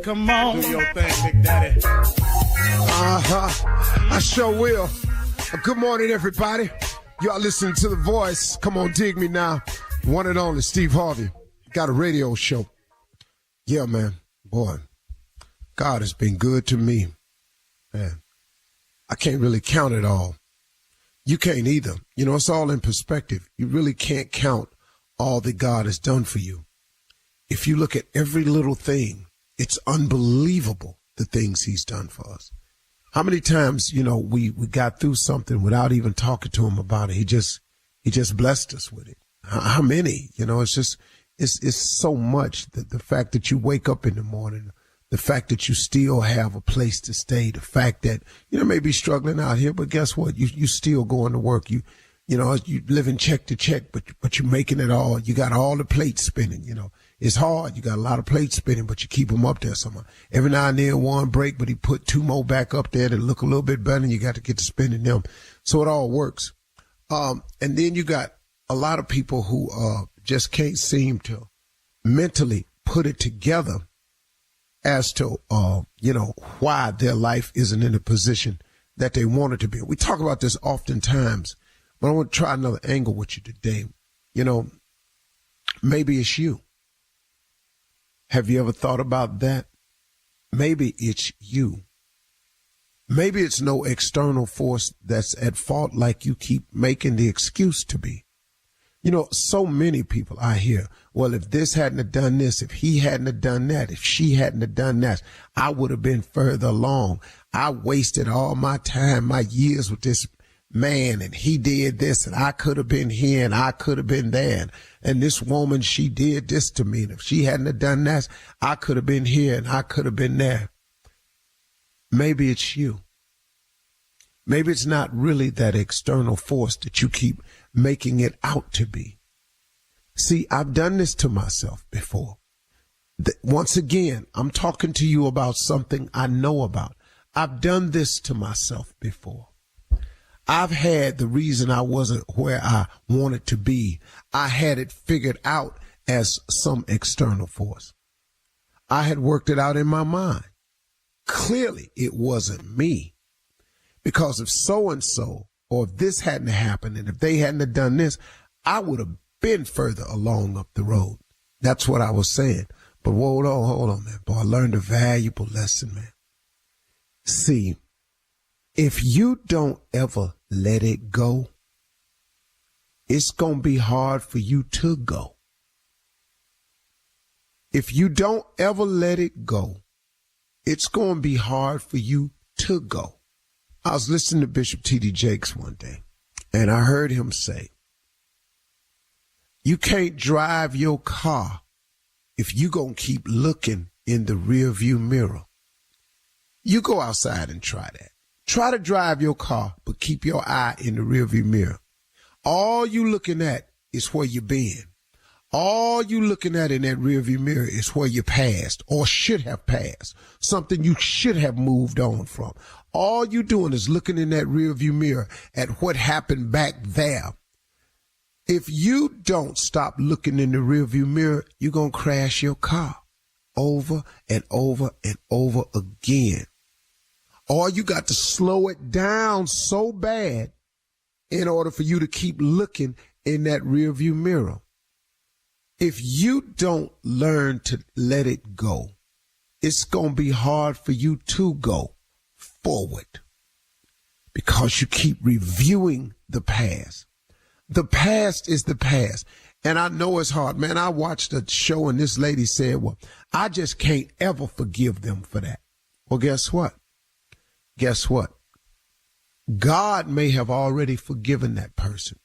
Come on. Do your thing, Big Daddy. I sure will. Good morning, everybody. Y'all listening to The Voice. Come on, dig me now. One and only Steve Harvey. Got a radio show. Yeah, man. Boy, God has been good to me. Man, I can't really count it all. You can't either. You know, it's all in perspective. You really can't count all that God has done for you. If you look at every little thing, it's unbelievable the things he's done for us. How many times, you know, we got through something without even talking to him about it. He just blessed us with it. How many? You know, it's so much that the fact that you wake up in the morning, the fact that you still have a place to stay, the fact that, you know, maybe struggling out here, but guess what? You still going to work. You know, you living check to check, but you're making it all. You got all the plates spinning, you know. It's hard. You got a lot of plates spinning, but you keep them up there somehow. Every now and then one break, but he put two more back up there to look a little bit better, and you got to get to spinning them. So it all works. And then you got a lot of people who just can't seem to mentally put it together as to, you know, why their life isn't in the position that they want it to be. We talk about this oftentimes, but I want to try another angle with you today. You know, maybe it's you. Have you ever thought about that? Maybe it's you. Maybe it's no external force that's at fault like you keep making the excuse to be. You know, so many people I hear, well, if this hadn't have done this, if he hadn't have done that, if she hadn't have done that, I would have been further along. I wasted all my time, my years with this man, and he did this, and I could have been here, and I could have been there. And this woman, she did this to me. And if she hadn't have done that, I could have been here, and I could have been there. Maybe it's you. Maybe it's not really that external force that you keep making it out to be. See, I've done this to myself before. Once again, I'm talking to you about something I know about. I've done this to myself before. I've had the reason I wasn't where I wanted to be. I had it figured out as some external force. I had worked it out in my mind. Clearly, it wasn't me. Because if so-and-so, or if this hadn't happened, and if they hadn't have done this, I would have been further along up the road. That's what I was saying. But hold on, man. Boy, I learned a valuable lesson, man. See, if you don't ever let it go, it's going to be hard for you to go. If you don't ever let it go, it's going to be hard for you to go. I was listening to Bishop T.D. Jakes one day, and I heard him say, you can't drive your car if you going to keep looking in the rearview mirror. You go outside and try that. Try to drive your car, but keep your eye in the rearview mirror. All you looking at is where you've been. All you looking at in that rearview mirror is where you passed or should have passed, something you should have moved on from. All you doing is looking in that rearview mirror at what happened back there. If you don't stop looking in the rearview mirror, you're going to crash your car over and over and over again. Or you got to slow it down so bad in order for you to keep looking in that rearview mirror. If you don't learn to let it go, it's going to be hard for you to go forward because you keep reviewing the past. The past is the past. And I know it's hard. Man, I watched a show and this lady said, well, I just can't ever forgive them for that. Well, guess what? Guess what? God may have already forgiven that person.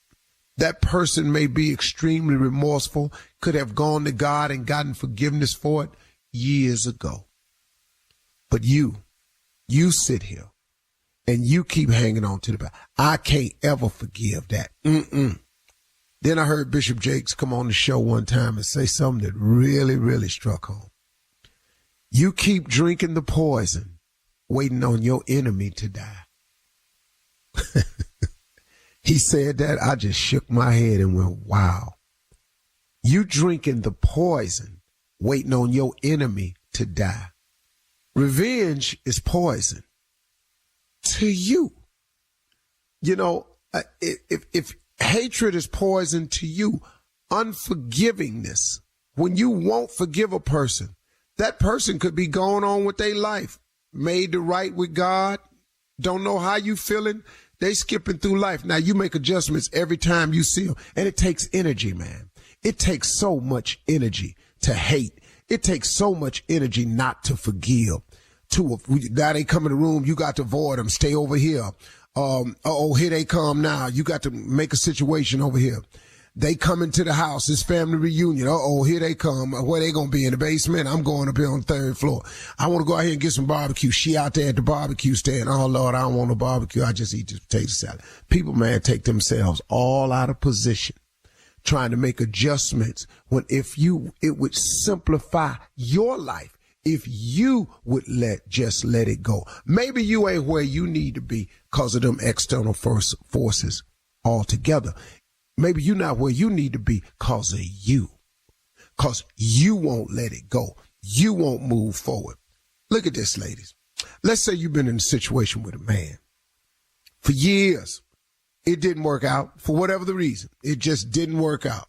That person may be extremely remorseful, could have gone to God and gotten forgiveness for it years ago. But you sit here and you keep hanging on to the past. I can't ever forgive that. Then I heard Bishop Jakes come on the show one time and say something that really, really struck home. You keep drinking the poison, waiting on your enemy to die. He said that, I just shook my head and went, wow. You drinking the poison, waiting on your enemy to die. Revenge is poison to you. You know, if hatred is poison to you, unforgivingness, when you won't forgive a person, that person could be going on with their life, made to right with God, don't know how you feeling, they skipping through life. Now you make adjustments every time you see them, and it takes energy, man. It takes so much energy to hate. It takes so much energy not to forgive. Now they come in the room, you got to avoid them, stay over here. Here they come now. You got to make a situation over here. They come into the house, it's family reunion. Here they come. Where they gonna be, in the basement? I'm going up here on the 3rd floor. I want to go out here and get some barbecue. She out there at the barbecue stand. Oh Lord, I don't want no barbecue. I just eat this potato salad. People, man, take themselves all out of position, trying to make adjustments when it would simplify your life if you would just let it go. Maybe you ain't where you need to be because of them external forces altogether. Maybe you're not where you need to be because of you. Because you won't let it go. You won't move forward. Look at this, ladies. Let's say you've been in a situation with a man for years. It didn't work out for whatever the reason. It just didn't work out.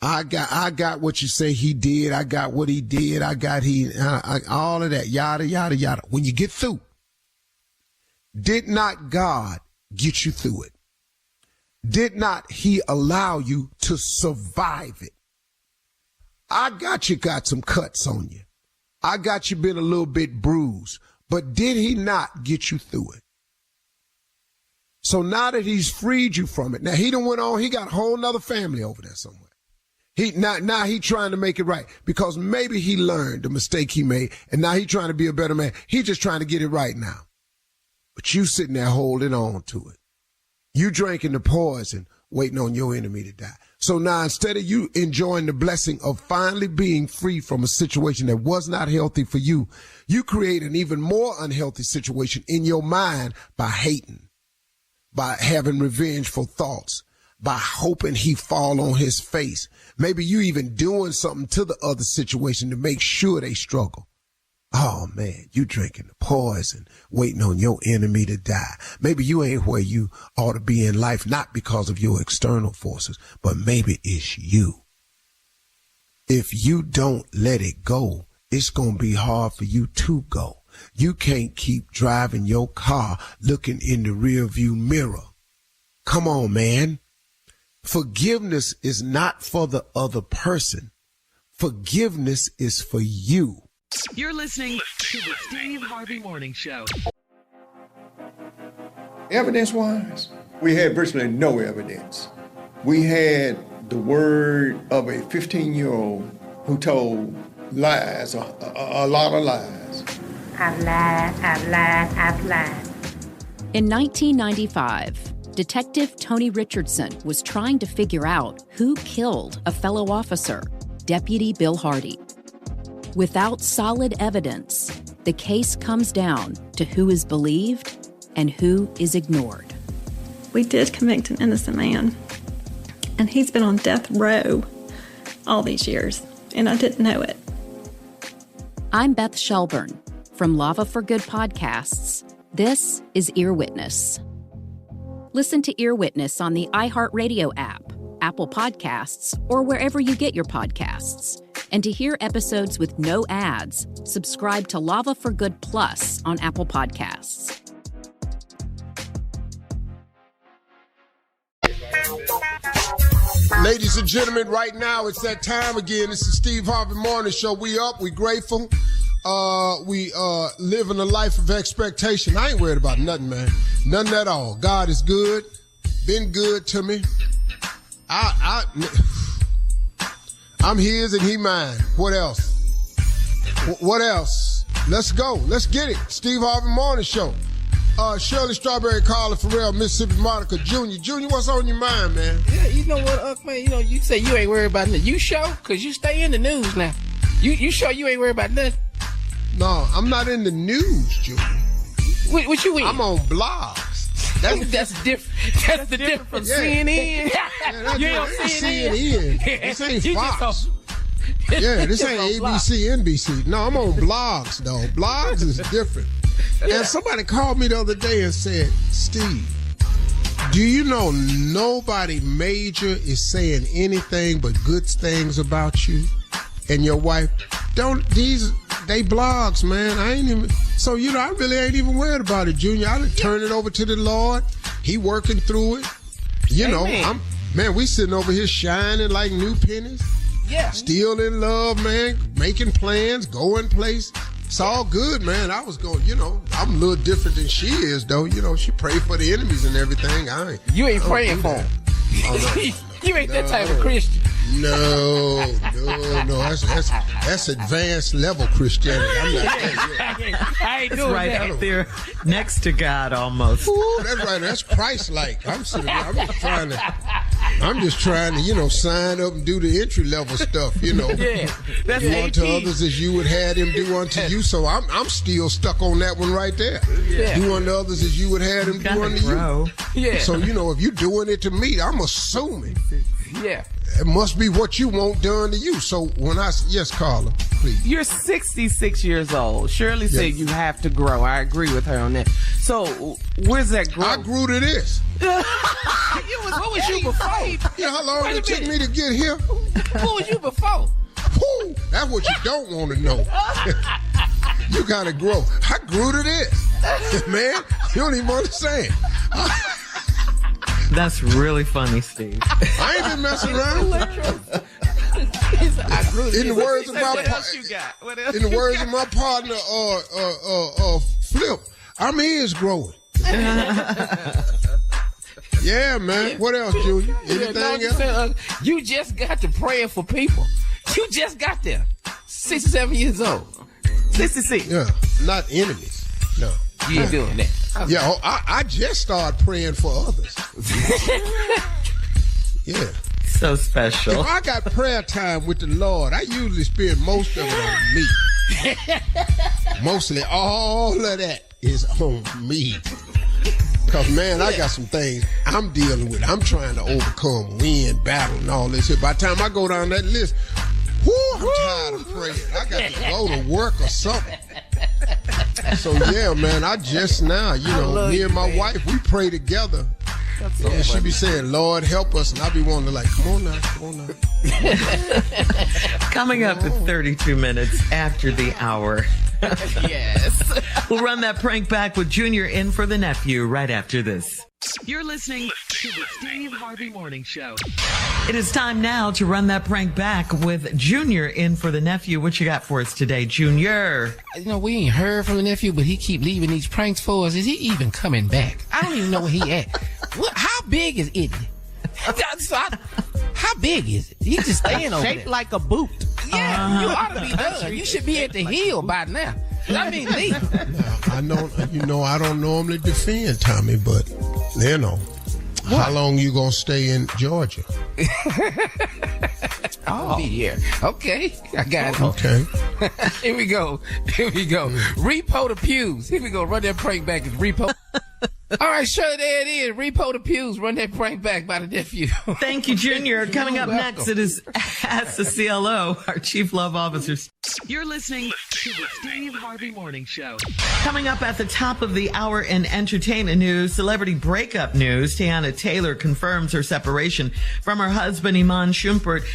I got what you say he did. I got what he did. All of that, yada, yada, yada. When you get through, did not God get you through it? Did not he allow you to survive it? I got some cuts on you. I got you been a little bit bruised, but did he not get you through it? So now that he's freed you from it, now he done went on, he got a whole nother family over there somewhere. Now he trying to make it right because maybe he learned the mistake he made and now he trying to be a better man. He just trying to get it right now. But you sitting there holding on to it. You drinking the poison, waiting on your enemy to die. So now instead of you enjoying the blessing of finally being free from a situation that was not healthy for you, you create an even more unhealthy situation in your mind by hating, by having revengeful thoughts, by hoping he fall on his face. Maybe you even doing something to the other situation to make sure they struggle. Oh man, you drinking the poison, waiting on your enemy to die. Maybe you ain't where you ought to be in life, not because of your external forces, but maybe it's you. If you don't let it go, it's going to be hard for you to go. You can't keep driving your car looking in the rearview mirror. Come on, man. Forgiveness is not for the other person. Forgiveness is for you. You're listening to the Steve Harvey Morning Show. Evidence-wise, we had virtually no evidence. We had the word of a 15-year-old who told lies, a lot of lies. I've lied. In 1995, Detective Tony Richardson was trying to figure out who killed a fellow officer, Deputy Bill Hardy. Without solid evidence, the case comes down to who is believed and who is ignored. We did convict an innocent man, and he's been on death row all these years, and I didn't know it. I'm Beth Shelburne. From Lava for Good Podcasts, this is Ear Witness. Listen to Ear Witness on the iHeartRadio app, Apple Podcasts, or wherever you get your podcasts. And to hear episodes with no ads, subscribe to Lava for Good Plus on Apple Podcasts. Ladies and gentlemen, right now it's that time again. It's the Steve Harvey Morning Show. We up, we grateful. We living a life of expectation. I ain't worried about nothing, man. Nothing at all. God is good. Been good to me. I'm his and he mine. What else? What else? Let's go. Let's get it. Steve Harvey Morning Show. Shirley Strawberry, Carla Farrell, Mississippi Monica Jr. Jr., what's on your mind, man? Yeah, you know what, man, you say you ain't worried about nothing. You sure? Because you stay in the news now. You sure you ain't worried about nothing? No, I'm not in the news, Junior. What you in? I'm on blogs. That's different. That's the difference from CNN. You don't CNN. This ain't Fox. Yeah, this ain't ABC, NBC. No, I'm on blogs, though. Blogs is different. And somebody called me the other day and said, Steve, do you know nobody major is saying anything but good things about you and your wife? They blogs, man. I ain't even, so, I really ain't even worried about it, Junior. I done turn it over to the Lord. He working through it. We sitting over here shining like new pennies. Yeah. Still in love, man. Making plans, going place. It's all good, man. I was going, I'm a little different than she is, though. She prayed for the enemies and everything. You ain't praying for them. Oh, no. You ain't that type of Christian. No. That's advanced level Christianity. I'm not that. I ain't doing right that. up there next to God almost. Ooh, that's right. That's Christ-like. I'm just trying to, sign up and do the entry level stuff. Yeah, that's do unto others as you would have them do unto you. So I'm still stuck on that one right there. Yeah. Do unto others as you would have them do unto you. Yeah. So if you're doing it to me, I'm assuming. Yeah. It must be what you want done to you. So yes, Carla, please. You're 66 years old. Shirley said you have to grow. I agree with her on that. So where's that growth? I grew to this. What was you before? You know how long it took me to get here? What was you before? Woo, that's what you don't want to know. You gotta grow. I grew to this. Man, you don't even understand. That's really funny, Steve. I ain't been messing around. In the words of my partner, Flip, I'm ears growing. Yeah, man. What else, Junior? Anything else? You just got to praying for people. You just got there. 67 years old. 66. Yeah, not enemies. No. You ain't doing that. Okay. Yeah, I just started praying for others. Yeah. So special. If I got prayer time with the Lord, I usually spend most of it on me. Mostly all of that is on me. Because, man, I got some things I'm dealing with. I'm trying to overcome, win, battle, and all this. By the time I go down that list, I'm tired of praying. I got to go to work or something. So, yeah, man, I just now, me and my wife, we pray together. And she be saying, Lord, help us. And I be wanting to come on now. Coming up at 32 minutes after the hour. Yes. We'll run that prank back with Junior in for the nephew right after this. You're listening to the Steve Harvey Morning Show. It is time now to run that prank back with Junior in for the nephew. What you got for us today, Junior? We ain't heard from the nephew, but he keep leaving these pranks for us. Is he even coming back? I don't even know where he at. How big is it? How big is it? He just staying over Shaped there. like a boot. Yeah, you ought to be done. You should be at the hill by now. I mean, I don't normally defend Tommy, but how long you gonna stay in Georgia? I'll be here. Okay, I got it. Okay. Here we go. Repo the pews. Here we go. Run that prank back. It's repo. All right, Shirley, there it is. Repo the pews. Run that prank back by the nephew. Thank you, Junior. Coming up next, it is Ask the CLO, our Chief Love Officer. You're listening to the Steve Harvey Morning Show. Coming up at the top of the hour in entertainment news, celebrity breakup news. Tiana Taylor confirms her separation from her husband, Iman Shumpert.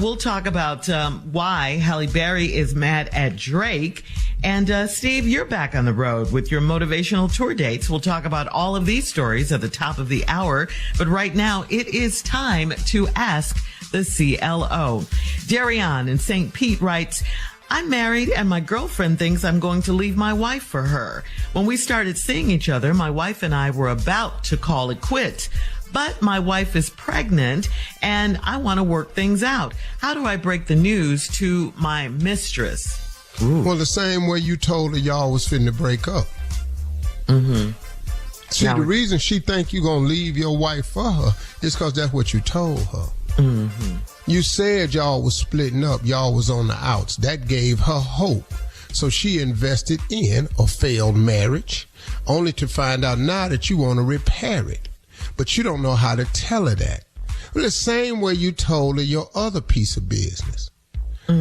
We'll talk about why Halle Berry is mad at Drake. And Steve, you're back on the road with your motivational tour dates. We'll talk about all of these stories at the top of the hour. But right now, it is time to ask the CLO. Darian in St. Pete writes, I'm married and my girlfriend thinks I'm going to leave my wife for her. When we started seeing each other, my wife and I were about to call it quits. But my wife is pregnant and I want to work things out. How do I break the news to my mistress? Ooh. Well, the same way you told her y'all was finna break up. Mm-hmm. See, the reason she think you gonna leave your wife for her is because that's what you told her. Mm-hmm. You said y'all was splitting up, y'all was on the outs. That gave her hope. So she invested in a failed marriage, only to find out now that you want to repair it. But you don't know how to tell her that. Well, the same way you told her your other piece of business.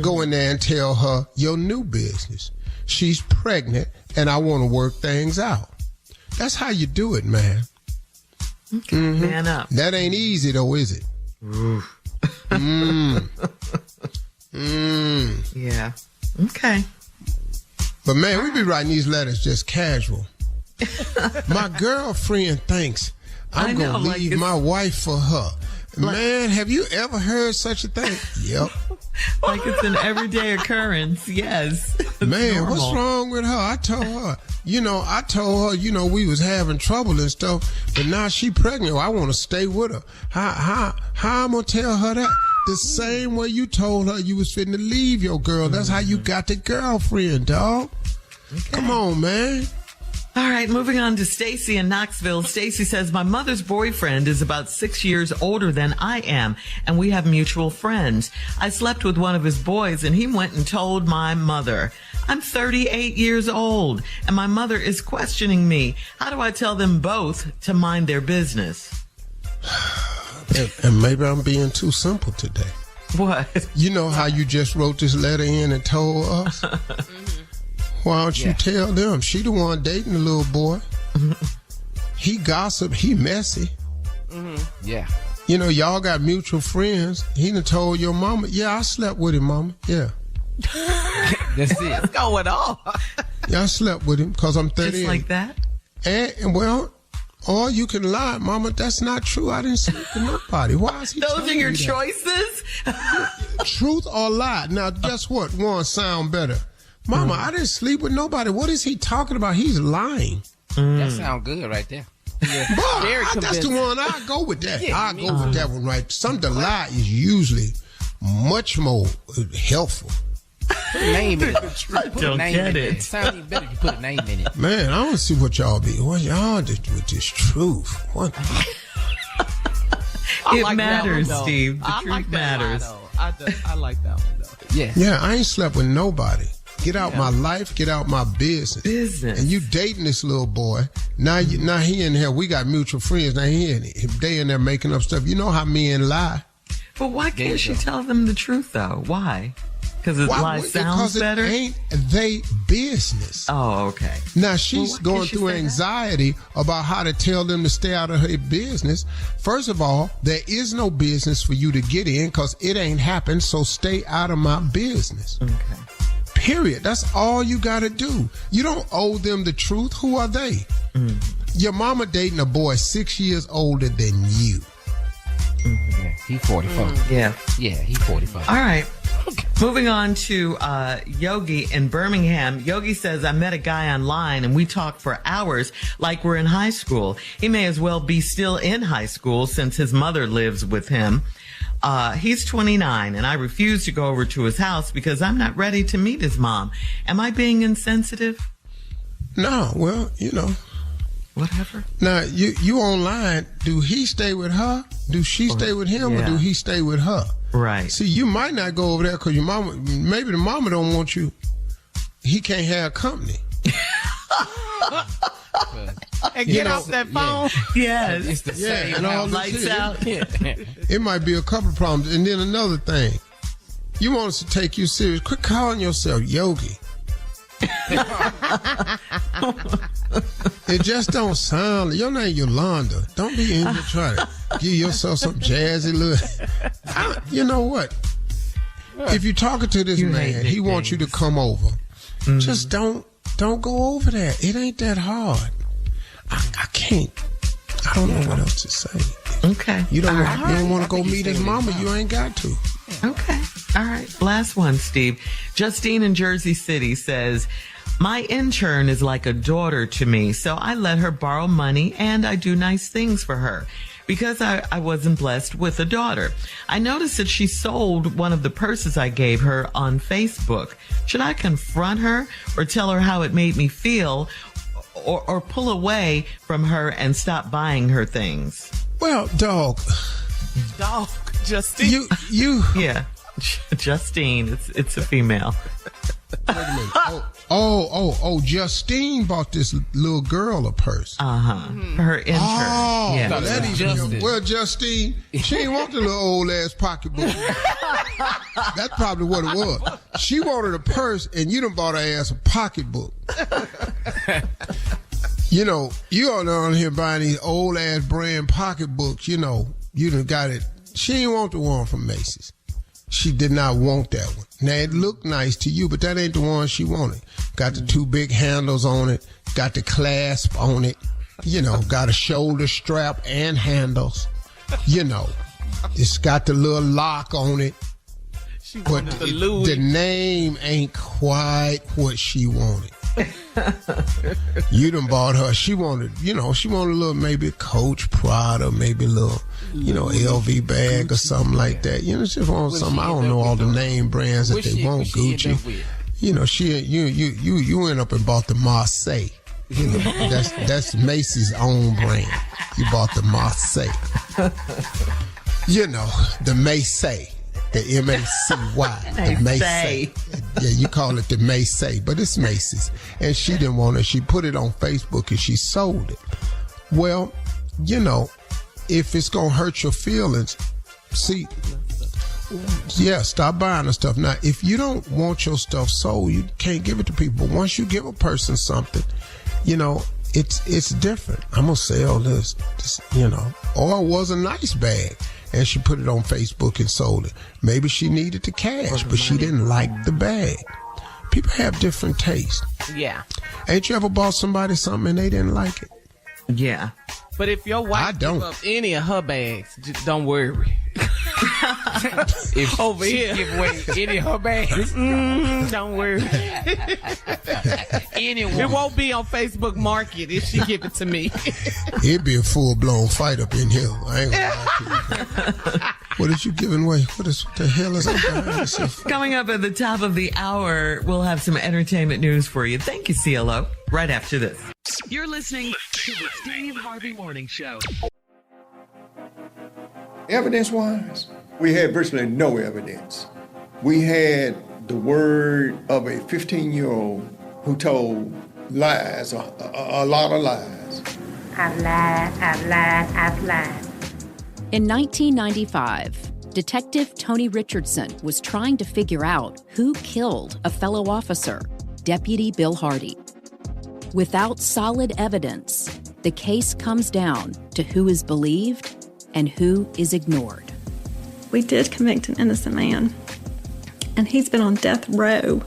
Go in there and tell her your new business. She's pregnant and I want to work things out. That's how you do it, man. Okay, man up. That ain't easy though, is it? Yeah. Okay. But man, we be writing these letters just casual. My girlfriend thinks I'm going to leave my wife for her. Man, have you ever heard such a thing? Yep. Like it's an everyday occurrence. Yes. Man, normal. What's wrong with her? I told her, we was having trouble and stuff, but now she pregnant. I want to stay with her. How I'm going to tell her that? The same way you told her you was fitting to leave your girl. That's how you got the girlfriend, dog. Okay. Come on, man. All right, moving on to Stacy in Knoxville. Stacy says, my mother's boyfriend is about 6 years older than I am, and we have mutual friends. I slept with one of his boys, and he went and told my mother. I'm 38 years old, and my mother is questioning me. How do I tell them both to mind their business? And maybe I'm being too simple today. What? You know how you just wrote this letter in and told us? Why don't you tell them? She the one dating the little boy. He gossip. He messy. Yeah. You know, y'all got mutual friends. He done told your mama, yeah, I slept with him, mama. Yeah. That's it. What's going on? Yeah, I slept with him because I'm 38. Just like that? And well, or you can lie, mama, that's not true. I didn't sleep with nobody. Why is he Those are your you choices? Truth or lie? Now, guess what? One sound better. Mama, I didn't sleep with nobody. What is he talking about? He's lying. That sounds good right there. Yeah. Boy, that's the one. I go with that. I go with that one, right? The lie is usually much more helpful. Put a name in it. Don't get it. It sounds even better if you put a name in it. Man, I want to see what y'all be. What y'all do with this truth? What? It like matters, that one, Steve. The I truth like matters. I like that one, though. Yeah. Yeah, I ain't slept with nobody. Get out my life, get out my business. And you dating this little boy. Now he in here. We got mutual friends. Now they in there making up stuff. You know how men lie. But why can't she tell them the truth, though? Why? Because it sounds better? Because it ain't they business. Oh, okay. Now, she's going through anxiety about how to tell them to stay out of her business. First of all, there is no business for you to get in because it ain't happened, so stay out of my business. Okay. Period. That's all you got to do. You don't owe them the truth. Who are they? Your mama dating a boy 6 years older than you. Yeah, he 44. Yeah, he 45. All right. Moving on to Yogi in Birmingham. Yogi says, I met a guy online and we talked for hours like we're in high school. He may as well be still in high school since his mother lives with him. He's 29 and I refuse to go over to his house because I'm not ready to meet his mom. Am I being insensitive? No, well, Whatever. Now, you online, do he stay with her? Do she stay with him or do he stay with her? Right. See, you might not go over there because your mama, maybe the mama don't want you. He can't have company. And get off that phone. Yes. It's the same. And all Lights out. It might be a couple problems. And then another thing, you want us to take you serious. Quit calling yourself Yogi. It just don't sound. Your name Yolanda. Don't be in here trying to give yourself some jazzy look. You know what? If you're talking to this man, he wants you to come over. Just don't go over there. It ain't that hard. I can't. I don't know what else to say. Okay. You don't want to go meet his mama. You ain't got to. Okay. All right. Last one, Steve. Justine in Jersey City says, my intern is like a daughter to me, so I let her borrow money and I do nice things for her because I wasn't blessed with a daughter. I noticed that she sold one of the purses I gave her on Facebook. Should I confront her or tell her how it made me feel or pull away from her and stop buying her things? Well, dog, Justine. you. Yeah. Justine, it's a female. Wait a minute. Oh, Justine bought this little girl a purse. Her intern. Oh, yeah. well, that even, well, Justine, she ain't want the little old ass pocketbook. That's probably what it was. She wanted a purse, and you done bought her ass a pocketbook. You know, you all on here buying these old ass brand pocketbooks. You know, you done got it. She ain't want the one from Macy's. She did not want that one. Now, it looked nice to you, but that ain't the one she wanted. Got the two big handles on it, got the clasp on it, you know, got a shoulder strap and handles. You know, it's got the little lock on it. But the name ain't quite what she wanted. You done bought her. She wanted, you know, a little, maybe a Coach, Prada, maybe a little, you know, LV bag or something like that. You know, she want something. I don't know all the name brands that they want. Gucci. You know, you went up and bought the Marseille. You know, that's Macy's own brand. You bought the Marseille. You know, the Macy's. The M-A-C-Y, the Macy's. Yeah, you call it the Macy's, but it's Macy's. And she didn't want it. She put it on Facebook and she sold it. Well, you know, if it's going to hurt your feelings, see, yeah, stop buying the stuff. Now, if you don't want your stuff sold, you can't give it to people. But once you give a person something, you know, it's different. I'm going to sell this, you know. Or it was a nice bag. And she put it on Facebook and sold it. Maybe she needed the cash, but she didn't like the bag. People have different tastes. Yeah. Ain't you ever bought somebody something and they didn't like it? Yeah. But if your wife give up any of her bags, just don't worry. If over here give away any of her bags, don't worry. Anyone. It won't be on Facebook Market if she give it to me. It'd be a full-blown fight up in here. I ain't gonna lie to you. What is you giving away? What the hell is that? Coming up at the top of the hour, we'll have some entertainment news for you. Thank you, CLO. Right after this. You're listening to the Steve Harvey Morning Show. Evidence-wise, we had virtually no evidence. We had the word of a 15-year-old who told lies, a lot of lies. I've lied. In 1995, Detective Tony Richardson was trying to figure out who killed a fellow officer, Deputy Bill Hardy. Without solid evidence, the case comes down to who is believed and who is ignored. We did convict an innocent man, and he's been on death row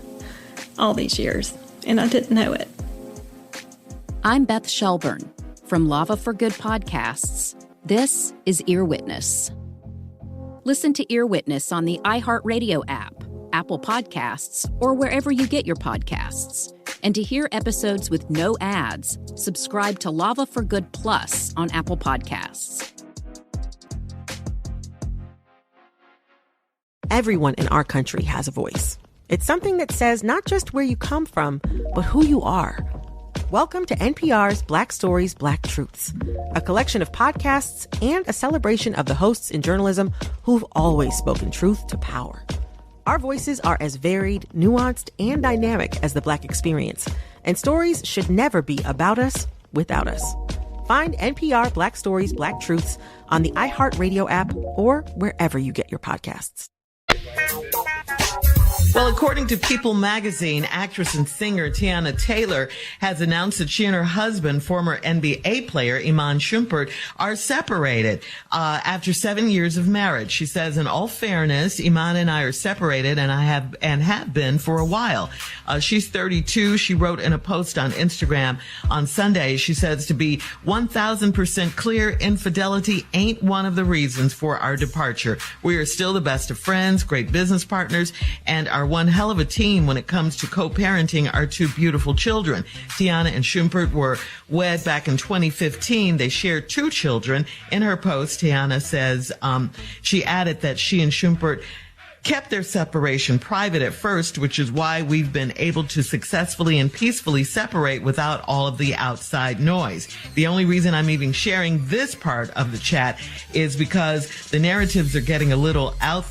all these years, and I didn't know it. I'm Beth Shelburne from Lava for Good Podcasts. This is Ear Witness. Listen to Ear Witness on the iHeartRadio app, Apple Podcasts, or wherever you get your podcasts. And to hear episodes with no ads, subscribe to Lava for Good Plus on Apple Podcasts. Everyone in our country has a voice. It's something that says not just where you come from, but who you are. Welcome to NPR's Black Stories, Black Truths, a collection of podcasts and a celebration of the hosts in journalism who've always spoken truth to power. Our voices are as varied, nuanced, and dynamic as the Black experience, and stories should never be about us without us. Find NPR Black Stories, Black Truths on the iHeartRadio app or wherever you get your podcasts. Well, according to People magazine, actress and singer Tiana Taylor has announced that she and her husband, former NBA player Iman Shumpert, are separated after 7 years of marriage. She says, in all fairness, Iman and I are separated, and have been for a while. She's 32. She wrote in a post on Instagram on Sunday, she says, to be 1,000% clear, infidelity ain't one of the reasons for our departure. We are still the best of friends, great business partners, and are one hell of a team when it comes to co-parenting our two beautiful children. Tiana and Shumpert were wed back in 2015. They shared 2 children. In her post, Tiana says she added that she and Shumpert kept their separation private at first, which is why we've been able to successfully and peacefully separate without all of the outside noise. The only reason I'm even sharing this part of the chat is because the narratives are getting a little out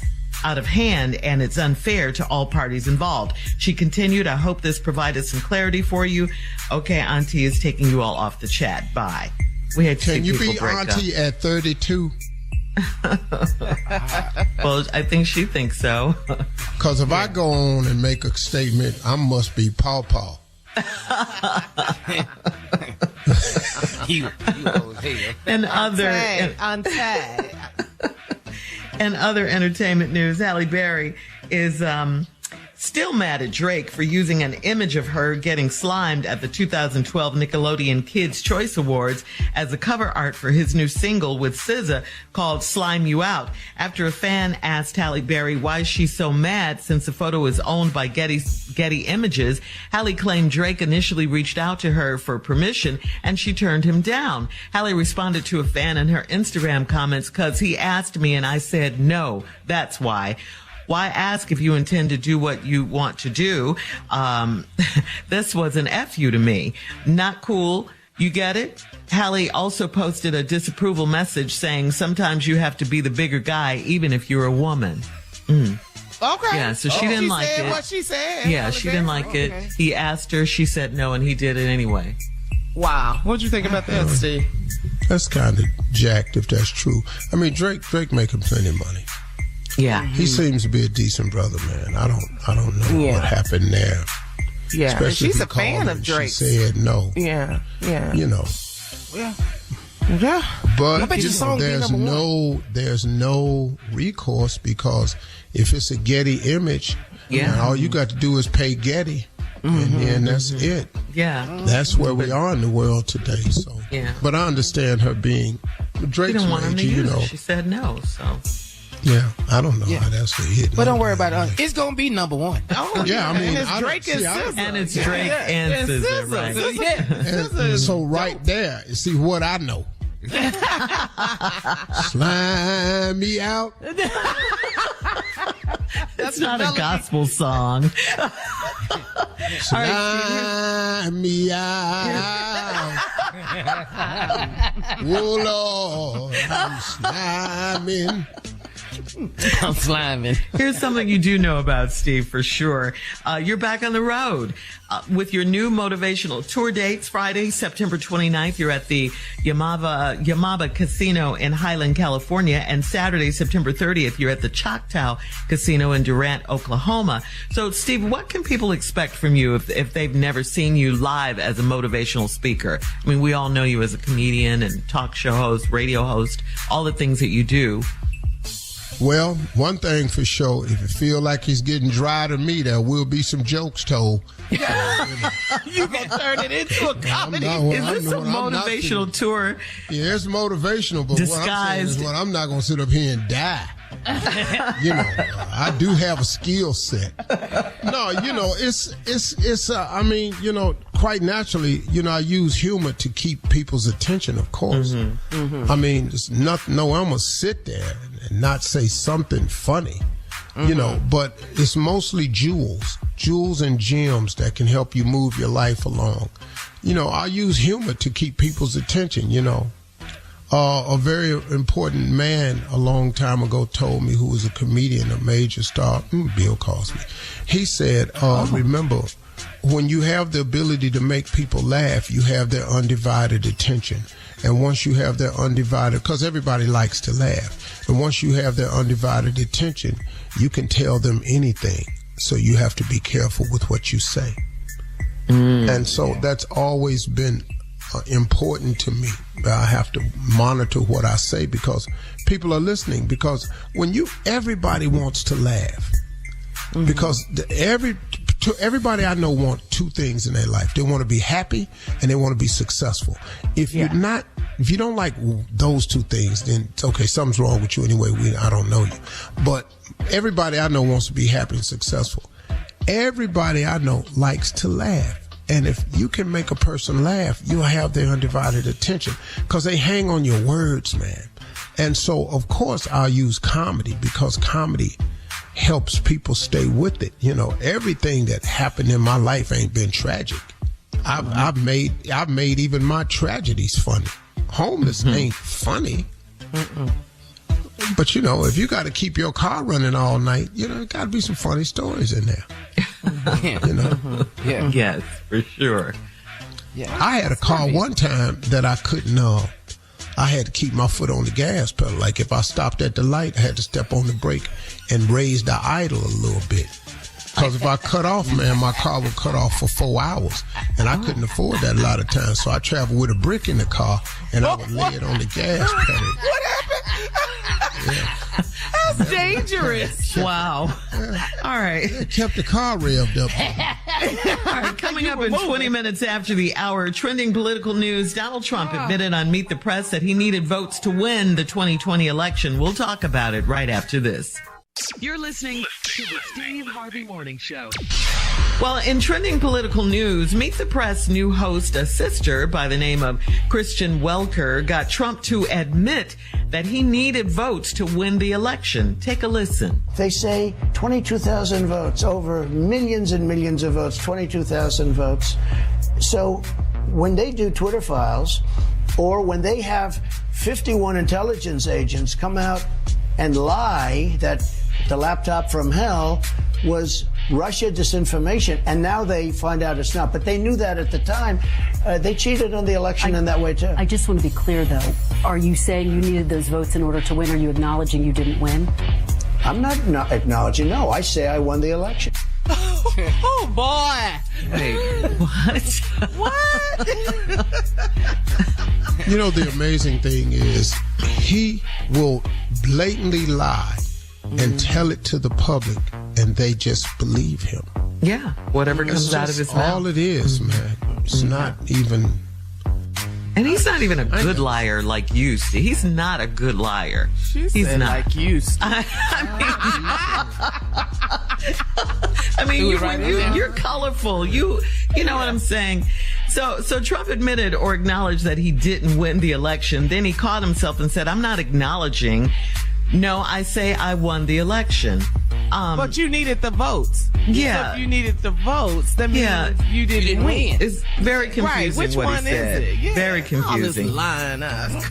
out of hand, and it's unfair to all parties involved. She continued, I hope this provided some clarity for you. Okay, Auntie is taking you all off the chat. Bye. We had Can you be Auntie at 32? Well, I think she thinks so. Because if I go on and make a statement, I must be Paw. And other entertainment news, Halle Berry is still mad at Drake for using an image of her getting slimed at the 2012 Nickelodeon Kids' Choice Awards as a cover art for his new single with SZA called Slime You Out. After a fan asked Halle Berry why she's so mad since the photo is owned by Getty Images, Halle claimed Drake initially reached out to her for permission and she turned him down. Halle responded to a fan in her Instagram comments, "'Cause he asked me and I said no, that's why. Why ask if you intend to do what you want to do? This was an F you to me. Not cool. You get it?" Halle also posted a disapproval message saying sometimes you have to be the bigger guy even if you're a woman. Okay. Yeah, so she didn't like it. What she said. Yeah, she didn't like it. He asked her, she said no, and he did it anyway. Wow. What'd you think about that, Steve? That's kind of jacked if that's true. I mean, Drake making plenty of money. Yeah. He seems to be a decent brother, man. I don't know what happened there. Yeah. Especially She's if a fan of Drake. She said no. Yeah. You know. Yeah. Yeah. But there's no recourse because if it's a Getty image, all you got to do is pay Getty. And then that's it. Yeah. That's where we are in the world today. So but I understand her being Drake's didn't want him to use it. She said no, so yeah, I don't know how that's a hit. But don't worry about it. It's going to be number one. Oh, yeah, I mean, and it's Drake and SZA. And it's Drake and SZA, right? And so right there, you see what I know. Slime me out. That's not a gospel song. Slime me out. Oh, Lord, I'm sliming. I'm sliming. Here's something you do know about, Steve, for sure. You're back on the road with your new motivational tour dates. Friday, September 29th, you're at the Yamaba Casino in Highland, California. And Saturday, September 30th, you're at the Choctaw Casino in Durant, Oklahoma. So, Steve, what can people expect from you if they've never seen you live as a motivational speaker? I mean, we all know you as a comedian and talk show host, radio host, all the things that you do. Well, one thing for sure, if it feel like he's getting dry to me, there will be some jokes told. You can turn it into a comedy. Is this a motivational tour? Yeah, it's motivational, but disguised. What I'm saying is I'm not going to sit up here and die. I do have a skill set. No, it's I mean, quite naturally, I use humor to keep people's attention, of course. I mean, it's nothing, I'm going to sit there and not say something funny, but it's mostly jewels and gems that can help you move your life along. I use humor to keep people's attention, A very important man a long time ago told me, who was a comedian, a major star, Bill Cosby. He said, remember, when you have the ability to make people laugh, you have their undivided attention. And once you have their undivided, because everybody likes to laugh, and once you have their undivided attention, you can tell them anything. So you have to be careful with what you say. And so that's always been important to me. I have to monitor what I say because people are listening. Because everybody wants to laugh. Because everybody I know want two things in their life. They want to be happy and they want to be successful. If you don't like those two things, then it's okay, something's wrong with you anyway. I don't know you. But everybody I know wants to be happy and successful. Everybody I know likes to laugh. And if you can make a person laugh, you'll have their undivided attention because they hang on your words, man. And so, of course, I'll use comedy because comedy helps people stay with it. Everything that happened in my life ain't been tragic. I've made even my tragedies funny. Homeless ain't funny. But, if you got to keep your car running all night, there got to be some funny stories in there. Yeah. Yes, for sure. Yeah. I had a car one time that I couldn't, I had to keep my foot on the gas pedal. Like if I stopped at the light, I had to step on the brake and raise the idle a little bit. Because if I cut off, man, my car would cut off for 4 hours. And I couldn't afford that a lot of times. So I traveled with a brick in the car and I would lay it on the gas pedal. What happened? Yeah. That's dangerous. Wow. Yeah. All right. It kept the car revved up. All right, coming up in 20 minutes after the hour, trending political news. Donald Trump admitted on Meet the Press that he needed votes to win the 2020 election. We'll talk about it right after this. You're listening to the Steve Harvey Morning Show. Well, in trending political news, Meet the Press new host, a sister by the name of Christian Welker, got Trump to admit that he needed votes to win the election. Take a listen. They say 22,000 votes, over millions and millions of votes, 22,000 votes. So when they do Twitter files, or when they have 51 intelligence agents come out and lie that the laptop from hell was Russia disinformation, and now they find out it's not. But they knew that at the time. They cheated on the election in that way, too. I just want to be clear, though. Are you saying you needed those votes in order to win? Are you acknowledging you didn't win? I'm not acknowledging, no. I say I won the election. Oh, boy. Wait, what? What? The amazing thing is he will blatantly lie and tell it to the public, and they just believe him. Yeah, whatever comes out of his mouth. All it is, man. It's not even... And he's not even a good liar like you, Steve. He's not a good liar. He's not like you, Steve. I mean, you're colorful. You know what I'm saying? So Trump admitted or acknowledged that he didn't win the election. Then he caught himself and said, I'm not acknowledging. No, I say I won the election. But you needed the votes. Yeah. So if you needed the votes, that means you didn't win. It's very confusing right. Which what one he said. is it? Yeah. Very confusing. All this lying us.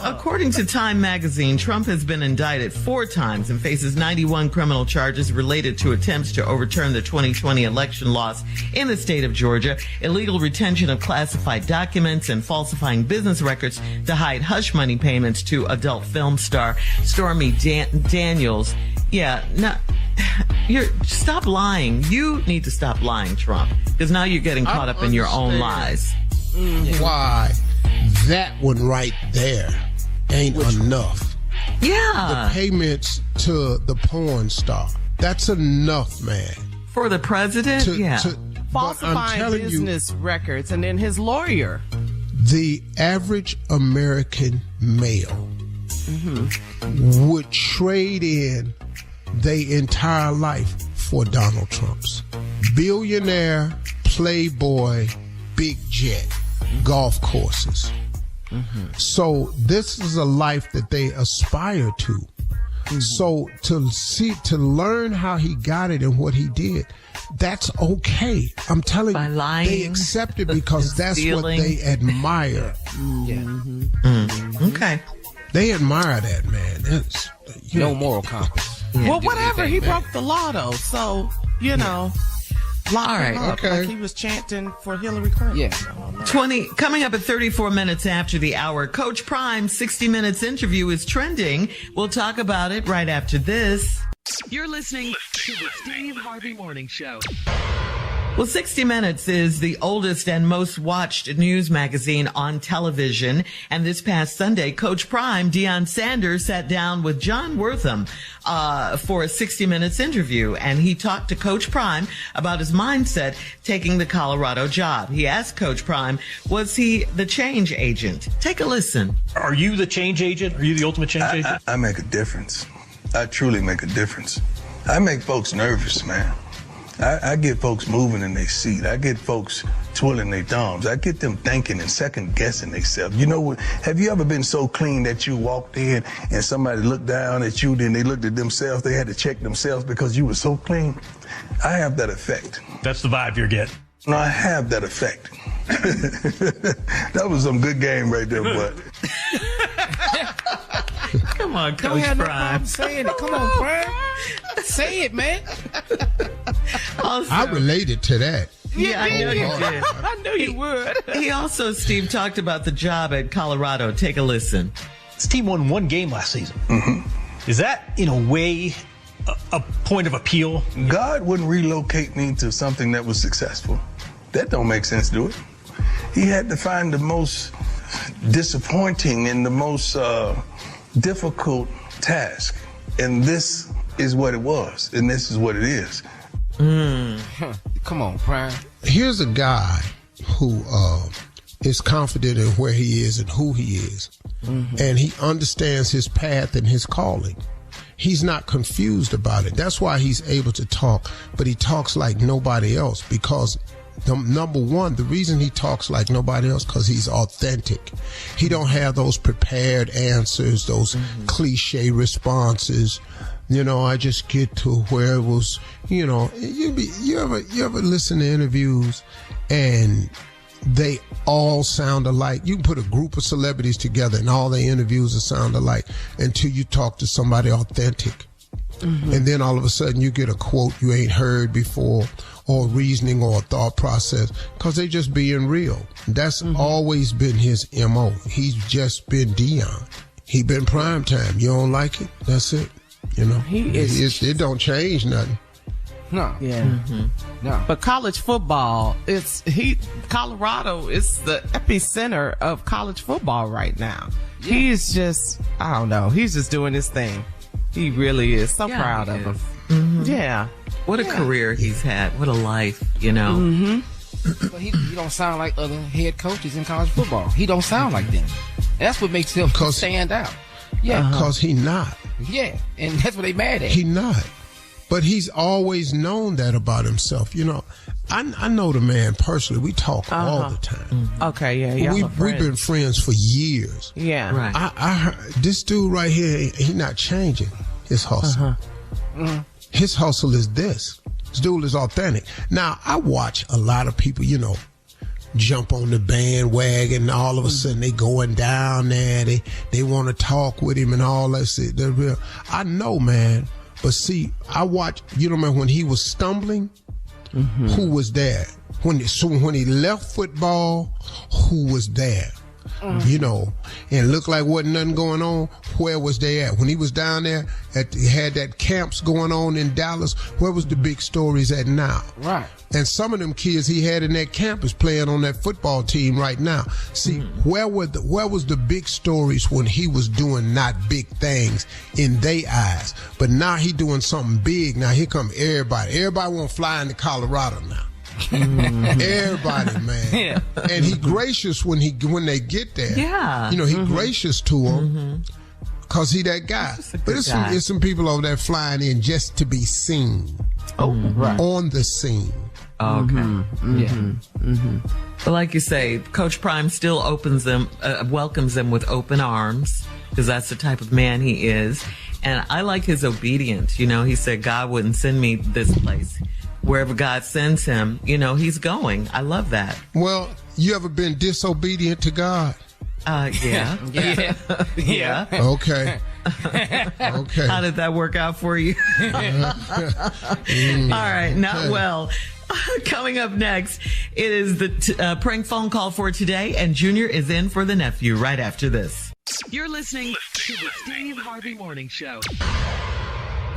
According to Time magazine, Trump has been indicted 4 times and faces 91 criminal charges related to attempts to overturn the 2020 election loss in the state of Georgia, illegal retention of classified documents, and falsifying business records to hide hush money payments to adult film star Stormy Daniels. Yeah, no, stop lying. You need to stop lying, Trump, because now you're getting caught up in your own lies. Why? That one right there ain't enough. Yeah. The payments to the porn star, that's enough, man. For the president? Falsifying business records, and then his lawyer. The average American male would trade in their entire life for Donald Trump's. Billionaire, playboy, big jet, golf courses. So this is a life that they aspire to. So to learn how he got it and what he did, that's okay. I'm telling you, they accept it because that's stealing. What they admire. Okay. They admire that, man. That's no moral compass. Well, whatever. He broke the law, though. So, lock him up like he was chanting for Hillary Clinton. Yeah. Coming up at 34 minutes after the hour, Coach Prime's 60 Minutes interview is trending. We'll talk about it right after this. You're listening to the Steve Harvey Morning Show. Well, 60 Minutes is the oldest and most watched news magazine on television. And this past Sunday, Coach Prime, Deion Sanders, sat down with John Wortham for a 60 Minutes interview. And he talked to Coach Prime about his mindset taking the Colorado job. He asked Coach Prime, was he the change agent? Take a listen. Are you the change agent? Are you the ultimate change agent? I make a difference. I truly make a difference. I make folks nervous, man. I get folks moving in their seat. I get folks twirling their thumbs. I get them thinking and second guessing themselves. You know what? Have you ever been so clean that you walked in and somebody looked down at you, then they looked at themselves, they had to check themselves because you were so clean? I have that effect. That's the vibe you're getting. No, I have that effect. That was some good game right there, bud. Come on, Coach Don't have no Prime. problem saying it. Come on, Prime. Say it, man. Also, I related to that. Yeah, I know you did. I knew you would. He also, Steve, talked about the job at Colorado. Take a listen. This team won one game last season. Is that, in a way, a point of appeal? God wouldn't relocate me to something that was successful. That don't make sense, do it? He had to find the most disappointing and the most difficult task. And this is what it was, and this is what it is. Come on, Prime. Here's a guy who is confident in where he is and who he is. And he understands his path and his calling. He's not confused about it. That's why he's able to talk, but he talks like nobody else because number one, the reason he talks like nobody else because he's authentic. He don't have those prepared answers, those cliche responses. You know, I just get to where it was, you know, you ever listen to interviews and they all sound alike. You can put a group of celebrities together and all their interviews will sound alike until you talk to somebody authentic. And then all of a sudden you get a quote you ain't heard before or reasoning or a thought process because they just being real. That's always been his MO. He's just been Dion. He been prime time. You don't like it? That's it. You know, it don't change nothing. No. Yeah. No. But college football, Colorado is the epicenter of college football right now. Yeah. He's just, I don't know, he's just doing his thing. He really is. So proud of him. Yeah. What a career he's had. What a life, you know. But he don't sound like other head coaches in college football. He don't sound like them. That's what makes him stand out. Yeah. Because he not. Yeah. And that's what they mad at. He not. But he's always known that about himself. You know, I know the man personally. We talk all the time. Okay, yeah. We've been friends for years. Yeah. Right. I heard this dude right here, he not changing his hustle. His hustle is this. This dude is authentic. Now, I watch a lot of people, you know, jump on the bandwagon and all of a sudden they going down there. They want to talk with him and all that shit. I know, man. But see, I watch, you know, when he was stumbling, who was there? When he left football, who was there? You know, and looked like wasn't nothing going on, where was they at? When he was down there, had that camps going on in Dallas, where was the big stories at now? Right. And some of them kids he had in that campus playing on that football team right now. See, where was the big stories when he was doing not big things in their eyes? But now he doing something big. Now here come everybody. Everybody want to fly into Colorado now. Everybody, man. Yeah. And he gracious when they get there. Yeah. You know, he gracious to them because he that guy. But it's some people over there flying in just to be seen. On the scene. Okay. But like you say, Coach Prime still welcomes them with open arms because that's the type of man he is. And I like his obedience. You know, he said, God wouldn't send me this place. Wherever God sends him, you know, he's going. I love that. Well, you ever been disobedient to God? Yeah. Yeah. Okay. Okay. How did that work out for you? All right. Not well. Coming up next, it is the prank phone call for today, and Junior is in for the nephew right after this. You're listening to the Steve Harvey Morning Show.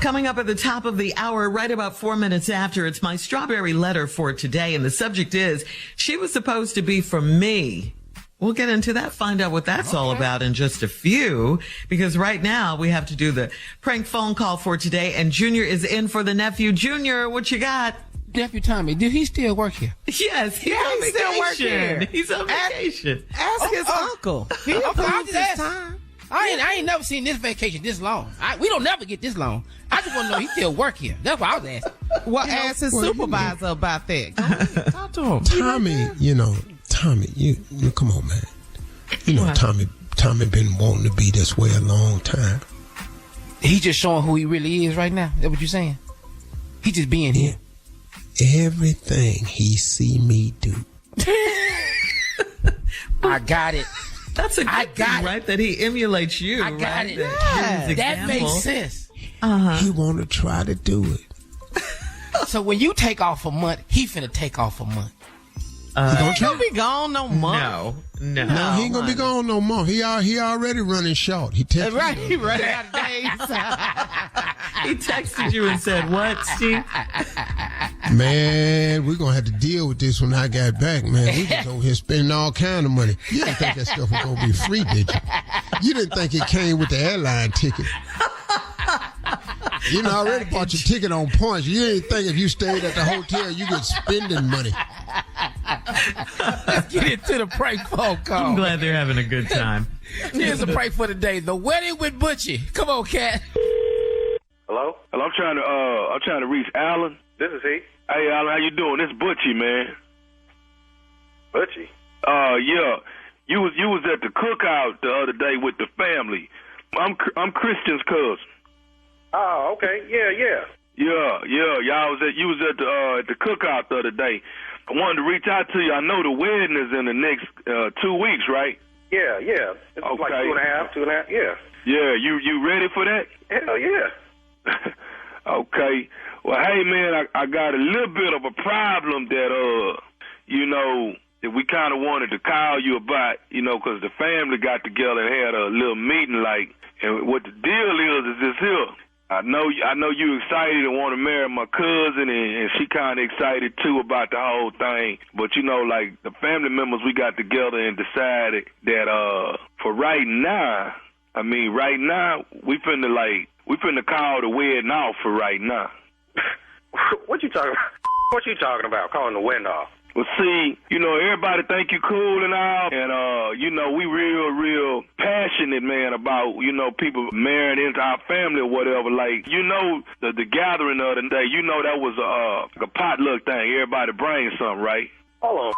Coming up at the top of the hour, right about 4 minutes after, it's my strawberry letter for today. And the subject is, she was supposed to be from me. We'll get into that, find out what that's all about in just a few, because right now we have to do the prank phone call for today. And Junior is in for the nephew. Junior, what you got? Nephew Tommy, do he still work here? Yes, he's on vacation. Still work here. He's on vacation. Ask his uncle. He approved his time. I ain't never seen this vacation this long. We don't never get this long. I just want to know he still work here. That's what I was asking. Well, ask his supervisor about that. Talk to him. Tommy, you come on, man. You know, Tommy been wanting to be this way a long time. He just showing who he really is right now. Is that what you're saying? He just being here. Everything he see me do. I got it. That's a good thing, right? That he emulates you, I got it. Yeah. That makes sense. He want to try to do it. So when you take off a month, he finna take off a month. He ain't gonna be gone no month. No, he ain't gonna be gone no more. He already running short. He texted right, he running out of days. He texted you and said, "What, Steve?" Man, we're gonna have to deal with this when I got back, man. We just over here spending all kind of money. You didn't think that stuff was gonna be free, did you? You didn't think it came with the airline ticket. You know, I already bought your ticket on points. You didn't think if you stayed at the hotel, you get spending money. Let's get into the prank phone call. I'm glad they're having a good time. Here's a prank for the day: the wedding with Butchie. Come on, Cat. Hello? Hello, I'm trying to reach Alan. This is he. Hey, Alan, how you doing? This is Butchie, man. Butchie? Yeah. You was at the cookout the other day with the family. I'm Christian's cousin. Oh, okay. Yeah. Y'all you was at the cookout the other day. I wanted to reach out to you. I know the wedding is in the next 2 weeks, right? Yeah. It's okay. Like 2.5, yeah. Yeah, you ready for that? Hell yeah. Okay. Well, hey, man, I got a little bit of a problem that, that we kind of wanted to call you about, because the family got together and had a little meeting, and what the deal is this here. I know you excited and want to marry my cousin, and she kind of excited, too, about the whole thing. But, the family members, we got together and decided that for right now, we finna call the wedding off for right now. What you talking about? What you talking about, calling the wedding off? Well, see, everybody think you cool and all, and, we real passionate, man, about, people marrying into our family or whatever. The gathering of the day, that was a potluck thing. Everybody brings something, right? Hold on.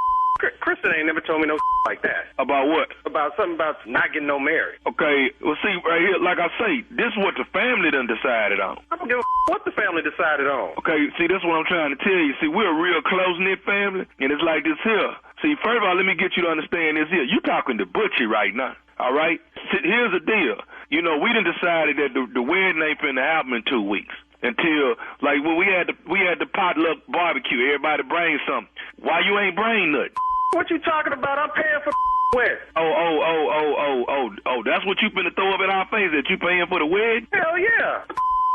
Kristen ain't never told me no like that. About what? About something about not getting no married. Okay, well, see, right here, like I say, this is what the family done decided on. I don't give a what the family decided on. Okay, see, this is what I'm trying to tell you. See, we're a real close-knit family, and it's like this here. See, first of all, let me get you to understand this here. You talking to Butchie right now, all right? See, here's the deal. We done decided that the wedding ain't finna happen in 2 weeks. Until, when we had the potluck barbecue, everybody bring something. Why you ain't bring nothing? What you talking about? I'm paying for the wedding. Oh, that's what you finna throw up in our face, that you paying for the wedding? Hell yeah.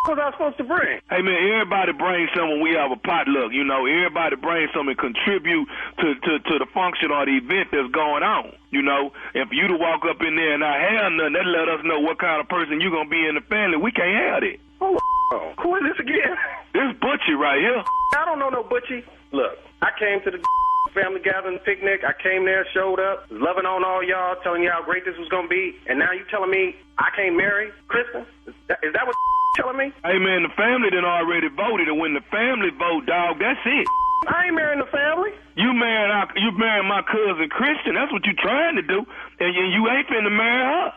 What was I supposed to bring? Hey, man, everybody brings something when we have a potluck, Everybody brings something and contribute to the function or the event that's going on, And for you to walk up in there and not have nothing, that let us know what kind of person you going to be in the family. We can't have it. Oh, who is this again? This Butchie right here. I don't know no Butchie. Look, I came to the family gathering picnic. I came there, showed up, loving on all y'all, telling you how great this was going to be. And now you telling me I can't marry Kristen? Is that what telling me? Hey, man, the family done already voted. And when the family vote, dog, that's it. I ain't marrying the family. You marrying my cousin Kristen. That's what you trying to do. And you ain't finna marry her.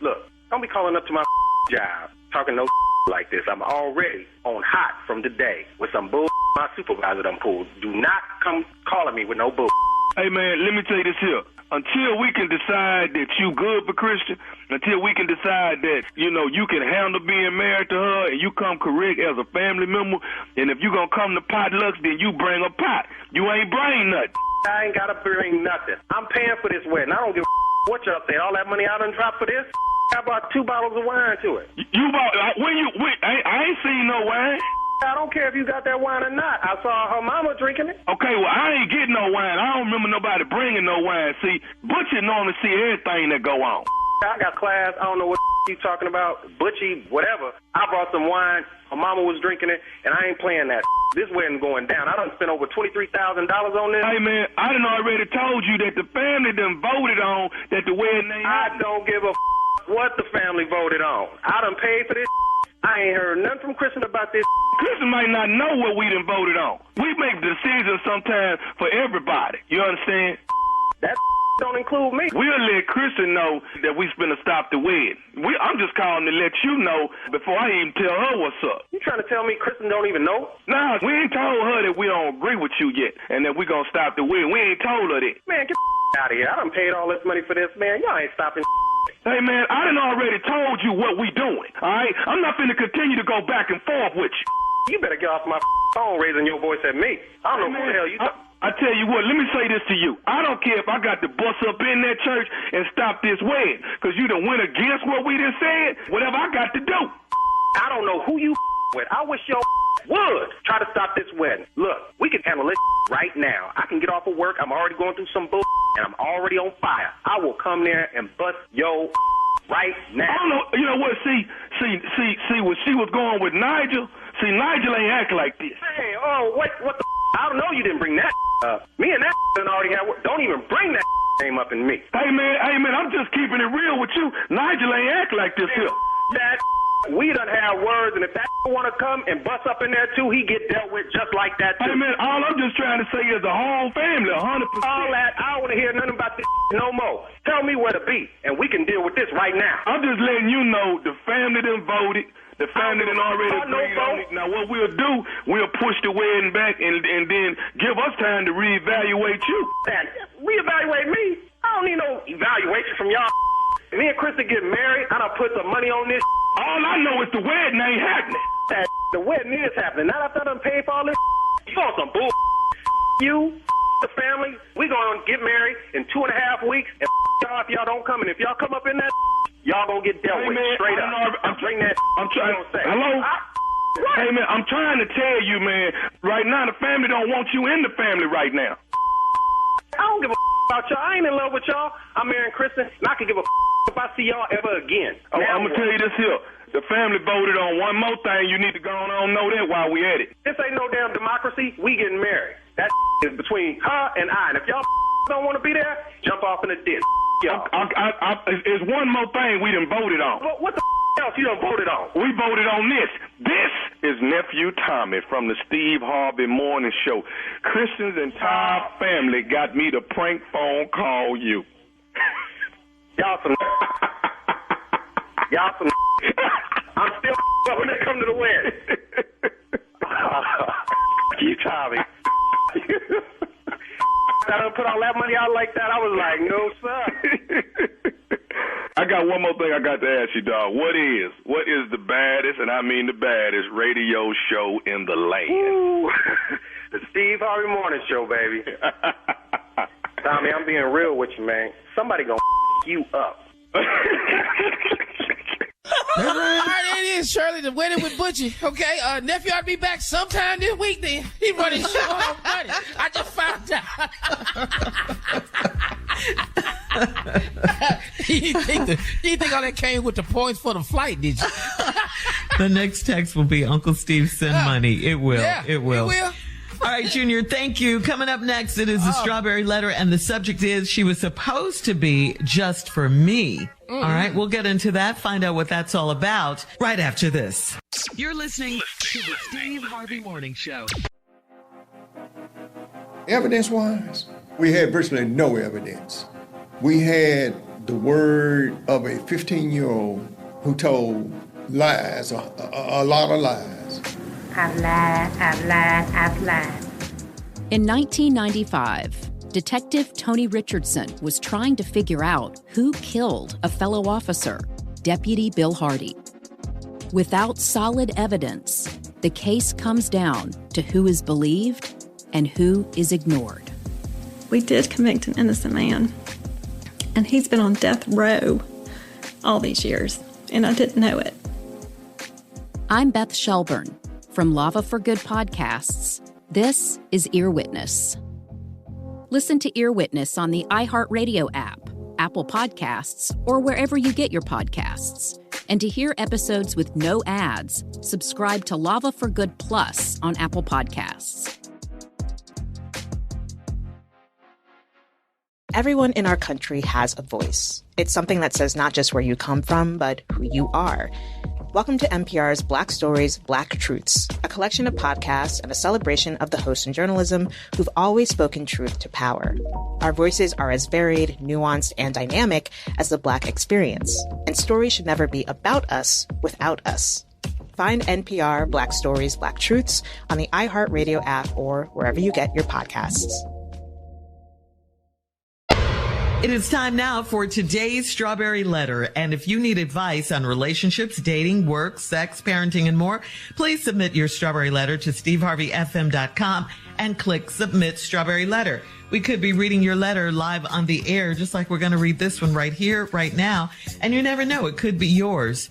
Look, don't be calling up to my job, talking no like this. I'm already on hot from today with some bull my supervisor done pulled. Do not come calling me with no bull. Hey, man, let me tell you this here. Until we can decide that you good for Christian, until we can decide that, you can handle being married to her and you come correct as a family member, and if you going to come to potlucks, then you bring a pot. You ain't bring nothing. I ain't got to bring nothing. I'm paying for this wedding. I don't give a what y'all say. All that money I done dropped for this? I bought 2 bottles of wine to it. You bought, I ain't seen no wine. I don't care if you got that wine or not. I saw her mama drinking it. Okay, well, I ain't getting no wine. I don't remember nobody bringing no wine. See, Butchie normally see everything that go on. I got class. I don't know what you talking about. Butchie, whatever. I brought some wine. Her mama was drinking it, and I ain't playing that. This wedding going down. I done spent over $23,000 on this. Hey, man, I done already told you that the family done voted on that the wedding ain't happening. I don't give a what the family voted on. I done paid for this. I ain't heard nothing from Kristen about this. Kristen might not know what we done voted on. We make decisions sometimes for everybody. You understand? That don't don't include me. We'll let Kristen know that we finna stop the wedding. I'm just calling to let you know before I even tell her what's up. You trying to tell me Kristen don't even know? Nah, we ain't told her that we don't agree with you yet and that we gonna stop the wedding. We ain't told her that. Man, get out of here. I done paid all this money for this, man. Y'all ain't stopping. Hey, man, I done already told you what we doing, all right? I'm not finna continue to go back and forth with you. You better get off my phone raising your voice at me. I don't know who the hell you I tell you what, let me say this to you. I don't care if I got to bust up in that church and stop this wedding, because you done went against what we done said, whatever I got to do. I don't know who you with. I wish your would try to stop this wedding. Look, we can handle this right now. I can get off of work. I'm already going through some bull, and I'm already on fire. I will come there and bust your right now. I don't know. You know what? See, when she was going with Nigel, Nigel ain't acting like this. Hey, what the I don't know you didn't bring that up. Me and that already had work. Don't even bring that name up in me. Hey, man, I'm just keeping it real with you. Nigel ain't acting like this here. That we done have words, and if that want to come and bust up in there too, he get dealt with just like that too. Hey, man, all I'm just trying to say is the whole family, 100%. All that, I don't want to hear nothing about this no more. Tell me where to be, and we can deal with this right now. I'm just letting you know the family done voted. The family done already agreed on it. Now, what we'll do, we'll push the wedding back and then give us time to reevaluate you. Reevaluate me? I don't need no evaluation from y'all. Me and Krista get married, I done put some money on this. All I know is the wedding ain't happening. The wedding is happening. Not after I done paid for all this. You want some bull? You, the family, we gonna get married in 2.5 weeks, and y'all if y'all don't come, and if y'all come up in that, y'all gonna get dealt with straight up. I'm trying to say. Hello? Hey, man, I'm trying to tell you, man, right now the family don't want you in the family right now. I don't give a about y'all. I ain't in love with y'all. I'm marrying Kristen, and I can give a if I see y'all ever again. I'm going to tell you this here. The family voted on one more thing. You need to go on and know that while we at it. This ain't no damn democracy. We getting married. That is between her and I. And if y'all don't want to be there, jump off in the ditch. There's one more thing we done voted on. What the else you done voted on? We voted on this. This is Nephew Tommy from the Steve Harvey Morning Show. Christian's entire family got me to prank phone call you. Y'all some I'm still when they come to the wedding. You Tommy. I done put all that money out like that. I was like, no, sir. I got one more thing I got to ask you, dog. What is the baddest, and I mean the baddest, radio show in the land? Ooh. The Steve Harvey Morning Show, baby. Tommy, I'm being real with you, man. Somebody gonna you up. All right, it is Shirley, the wedding with Butchie. Okay, nephew ought to be back sometime this week. Then he running show on money. I just found out. you think all that came with the points for the flight? Did you? The next text will be Uncle Steve send money. It will. Yeah, it will. It will. All right, Junior, thank you. Coming up next, it is the Strawberry Letter, and the subject is She Was Supposed to Be Just for Me. All right, we'll get into that, find out what that's all about right after this. You're listening to the Steve Harvey Morning Show. Evidence-wise, we had virtually no evidence. We had the word of a 15-year-old who told lies, a lot of lies. I've lied. In 1995, Detective Tony Richardson was trying to figure out who killed a fellow officer, Deputy Bill Hardy. Without solid evidence, the case comes down to who is believed and who is ignored. We did convict an innocent man, and he's been on death row all these years, and I didn't know it. I'm Beth Shelburne. From Lava for Good Podcasts, this is Ear Witness. Listen to Ear Witness on the iHeartRadio app, Apple Podcasts, or wherever you get your podcasts. And to hear episodes with no ads, subscribe to Lava for Good Plus on Apple Podcasts. Everyone in our country has a voice. It's something that says not just where you come from, but who you are. Welcome to NPR's Black Stories, Black Truths, a collection of podcasts and a celebration of the hosts in journalism who've always spoken truth to power. Our voices are as varied, nuanced, and dynamic as the Black experience, and stories should never be about us without us. Find NPR Black Stories, Black Truths on the iHeartRadio app or wherever you get your podcasts. It is time now for today's Strawberry Letter. And if you need advice on relationships, dating, work, sex, parenting, and more, please submit your Strawberry Letter to steveharveyfm.com and click Submit Strawberry Letter. We could be reading your letter live on the air, just like we're going to read this one right here, right now. And you never know, it could be yours.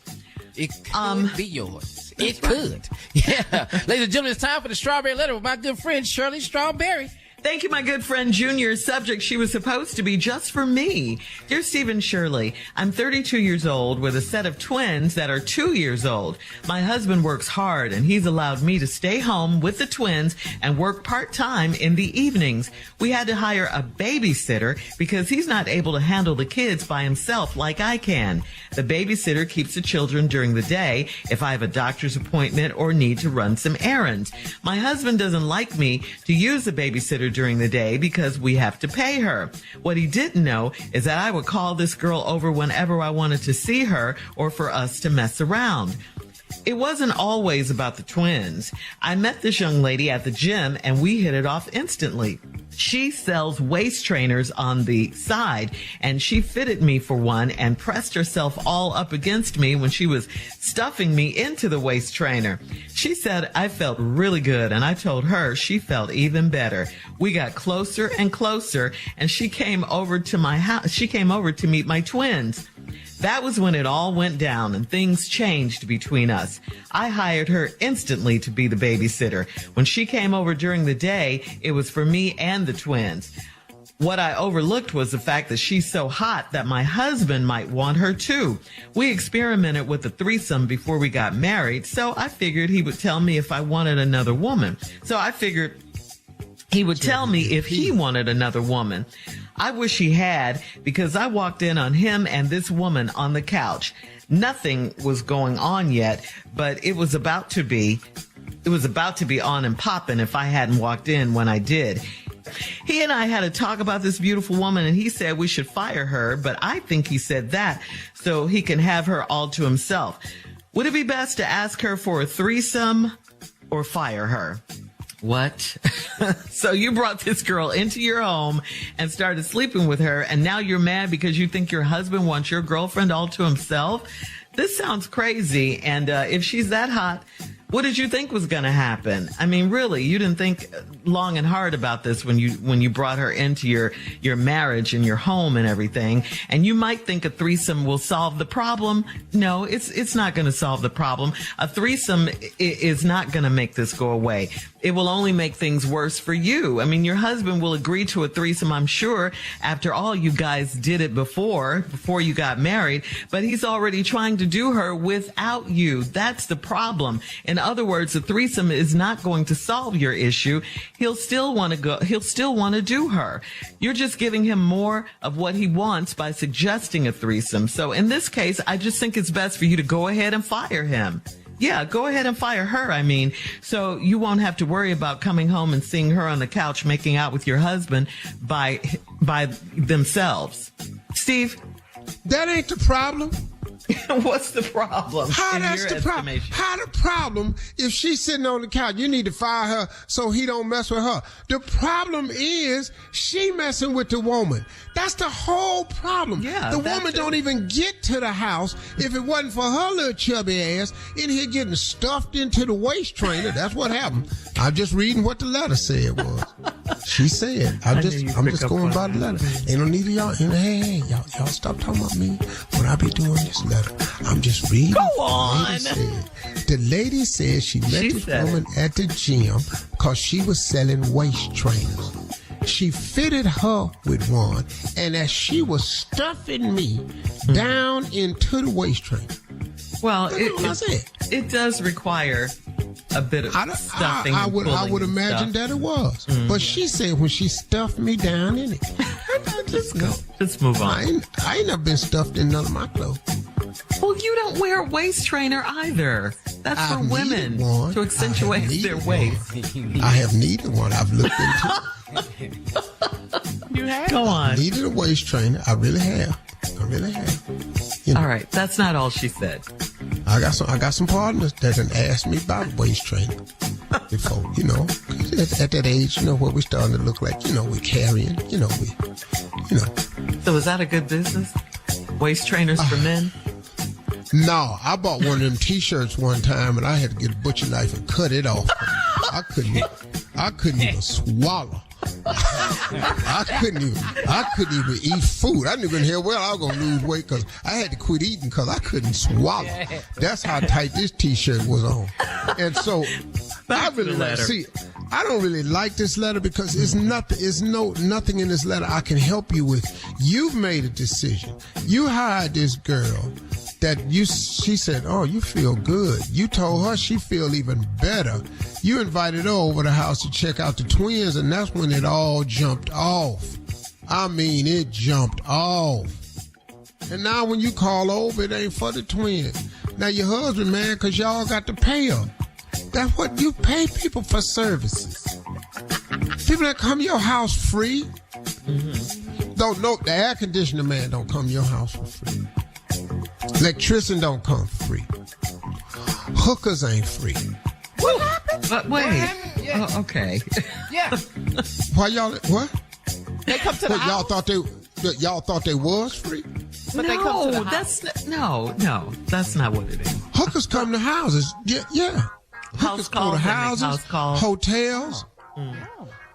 It could be yours. It could. Yeah. Ladies and gentlemen, it's time for the Strawberry Letter with my good friend Shirley Strawberry. Thank you, my good friend Junior. Subject, she was supposed to be just for me. Dear Steve and Shirley, I'm 32 years old with a set of twins that are 2 years old. My husband works hard and he's allowed me to stay home with the twins and work part-time in the evenings. We had to hire a babysitter because he's not able to handle the kids by himself like I can. The babysitter keeps the children during the day if I have a doctor's appointment or need to run some errands. My husband doesn't like me to use the babysitter during the day because we have to pay her. What he didn't know is that I would call this girl over whenever I wanted to see her or for us to mess around. It wasn't always about the twins. I met this young lady at the gym and we hit it off instantly. She sells waist trainers on the side and she fitted me for one and pressed herself all up against me when she was stuffing me into the waist trainer. She said I felt really good and I told her she felt even better. We got closer and closer and she came over to my house. She came over to meet my twins. That was when it all went down and things changed between us. I hired her instantly to be the babysitter. When she came over during the day, it was for me and the twins. What I overlooked was the fact that she's so hot that my husband might want her too. We experimented with a threesome before we got married, so I figured he would tell me if I wanted another woman. So I figured he would tell me if he wanted another woman. I wish he had, because I walked in on him and this woman on the couch. Nothing was going on yet, but it was about to be on and popping if I hadn't walked in when I did. He and I had a talk about this beautiful woman and he said we should fire her, but I think he said that so he can have her all to himself. Would it be best to ask her for a threesome or fire her? What? So you brought this girl into your home and started sleeping with her, and now you're mad because you think your husband wants your girlfriend all to himself? This sounds crazy, and if she's that hot, what did you think was going to happen? I mean, really, you didn't think long and hard about this when you brought her into your marriage and your home and everything. And you might think a threesome will solve the problem. No, it's not going to solve the problem. A threesome is not going to make this go away. It will only make things worse for you. I mean, your husband will agree to a threesome, I'm sure. After all, you guys did it before you got married, but he's already trying to do her without you. That's the problem. In other words, a threesome is not going to solve your issue. He'll still want to do her. You're just giving him more of what he wants by suggesting a threesome. So in this case, I just think it's best for you to go ahead and fire him. Yeah, go ahead and fire her, I mean, so you won't have to worry about coming home and seeing her on the couch making out with your husband by themselves. Steve? That ain't the problem. What's the problem? How that's the problem? How the problem if she's sitting on the couch, you need to fire her so he don't mess with her. The problem is she messing with the woman. That's the whole problem. Yeah, the woman don't even get to the house if it wasn't for her little chubby ass in here getting stuffed into the waist trainer. That's what happened. I'm just reading what the letter said was. She said, I'm just going by the letter. Ain't no need of y'all. Hey, y'all stop talking about me when I be doing this letter. I'm just reading. Go on. The lady said she met this woman at the gym because she was selling waist trainers. She fitted her with one, and as she was stuffing me down into the waist trainer. Well, it does require a bit of stuffing. I would imagine that it was. Mm-hmm. But she said when she stuffed me down in it. Just move on. I ain't never been stuffed in none of my clothes. Well, you don't wear a waist trainer either. That's for women to accentuate their waist. I have needed one. I've looked into it. You have? Go on. I needed a waist trainer. I really have. You know. All right. That's not all she said. I got some partners that done asked me about waist training before, you know. At that age, you know, what we starting to look like, you know, we're carrying, you know. So is that a good business? Waist trainers for men? No, I bought one of them T-shirts one time, and I had to get a butcher knife and cut it off. I couldn't even swallow. I couldn't even eat food. I knew in hell well I was gonna lose weight because I had to quit eating because I couldn't swallow. That's how tight this T-shirt was on. And so I don't really like this letter because it's nothing in this letter I can help you with. You've made a decision. You hired this girl she said, oh, you feel good. You told her she feel even better. You invited her over the house to check out the twins, and that's when it all jumped off. I mean, it jumped off. And now when you call over, it ain't for the twins. Now your husband, man, because y'all got to pay her. That's what you pay people for services. People that come to your house free. Don't know the air conditioner man don't come to your house for free. Electrician don't come free. Hookers ain't free. What happened? But wait. Yeah. Oh, okay. Yeah. Why y'all? What? They come to the house. Y'all thought they was free? But they come to the house. That's not what it is. Hookers come to houses. Yeah. House calls, go to houses, hotels.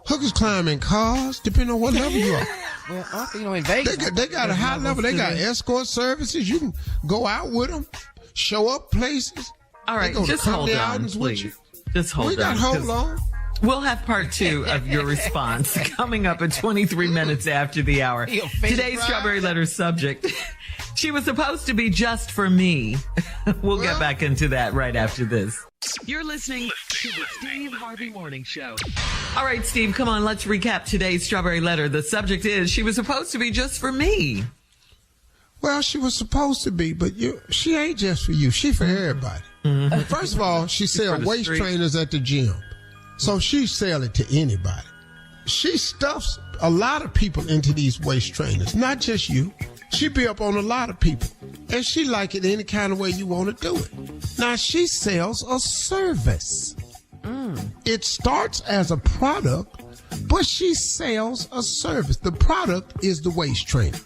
Hookers climb in cars, depending on what level you are. Well, you know, in Vegas, they got a high level. They got escort services. You can go out with them, show up places. All right, just hold on, please. Just hold on. We'll have part 2 of your response coming up at 23 minutes after the hour. Today's Strawberry Letter subject. She was supposed to be just for me. We'll get back into that right after this. You're listening to the Steve Harvey Morning Show. All right, Steve, come on. Let's recap today's Strawberry Letter. The subject is, she was supposed to be just for me. Well, she was supposed to be, but she ain't just for you. She for everybody. Mm-hmm. First of all, she sells waist trainers at the gym. So she sell it to anybody. She stuffs a lot of people into these waist trainers, not just you. She be up on a lot of people. And she like it any kind of way you want to do it. Now, she sells a service. It starts as a product, but she sells a service. The product is the waist trainer.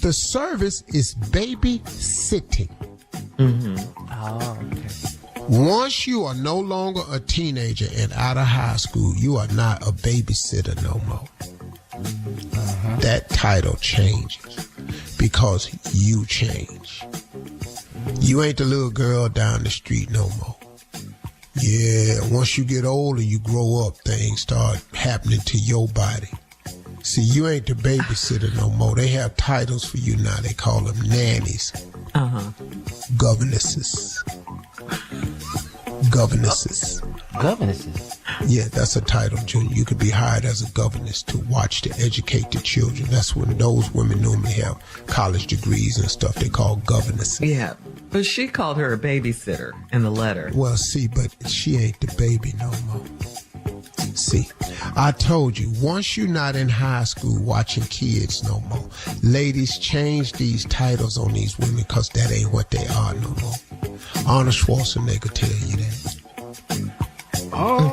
The service is babysitting. Oh, okay. Once you are no longer a teenager and out of high school, you are not a babysitter no more. That title changes because you change. You ain't the little girl down the street no more. Yeah, once you get older, you grow up, things start happening to your body. See, you ain't the babysitter no more. They have titles for you now. They call them nannies. Governesses. Yeah, that's a title, Junior. You could be hired as a governess to watch, to educate the children. That's when those women normally have college degrees and stuff. They call governesses. Yeah, but she called her a babysitter in the letter. Well, see, but she ain't the baby no more. See, I told you, once you're not in high school watching kids no more, ladies, change these titles on these women because that ain't what they are no more. Arnold Schwarzenegger tell you that. Oh,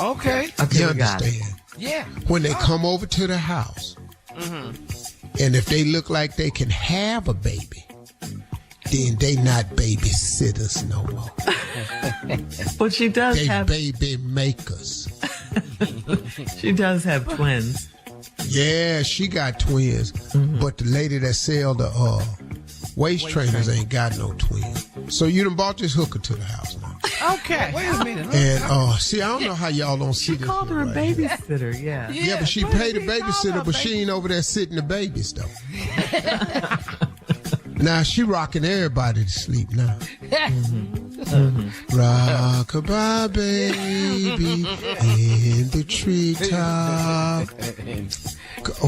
okay. You understand? Yeah. When they come over to the house, and if they look like they can have a baby, then they not babysitters no more. But she does have baby makers. She does have twins. Yeah, she got twins. But the lady that sell the waist trainers ain't got no twins. So you done bought this hooker to the house now. Okay. Wait a minute. And see, I don't know how y'all don't see this. She called her a babysitter, yeah. Yeah, but she paid a babysitter, but she ain't over there sitting the babies though. Now she rocking everybody to sleep now. Rock-a-bye, baby, in the treetop.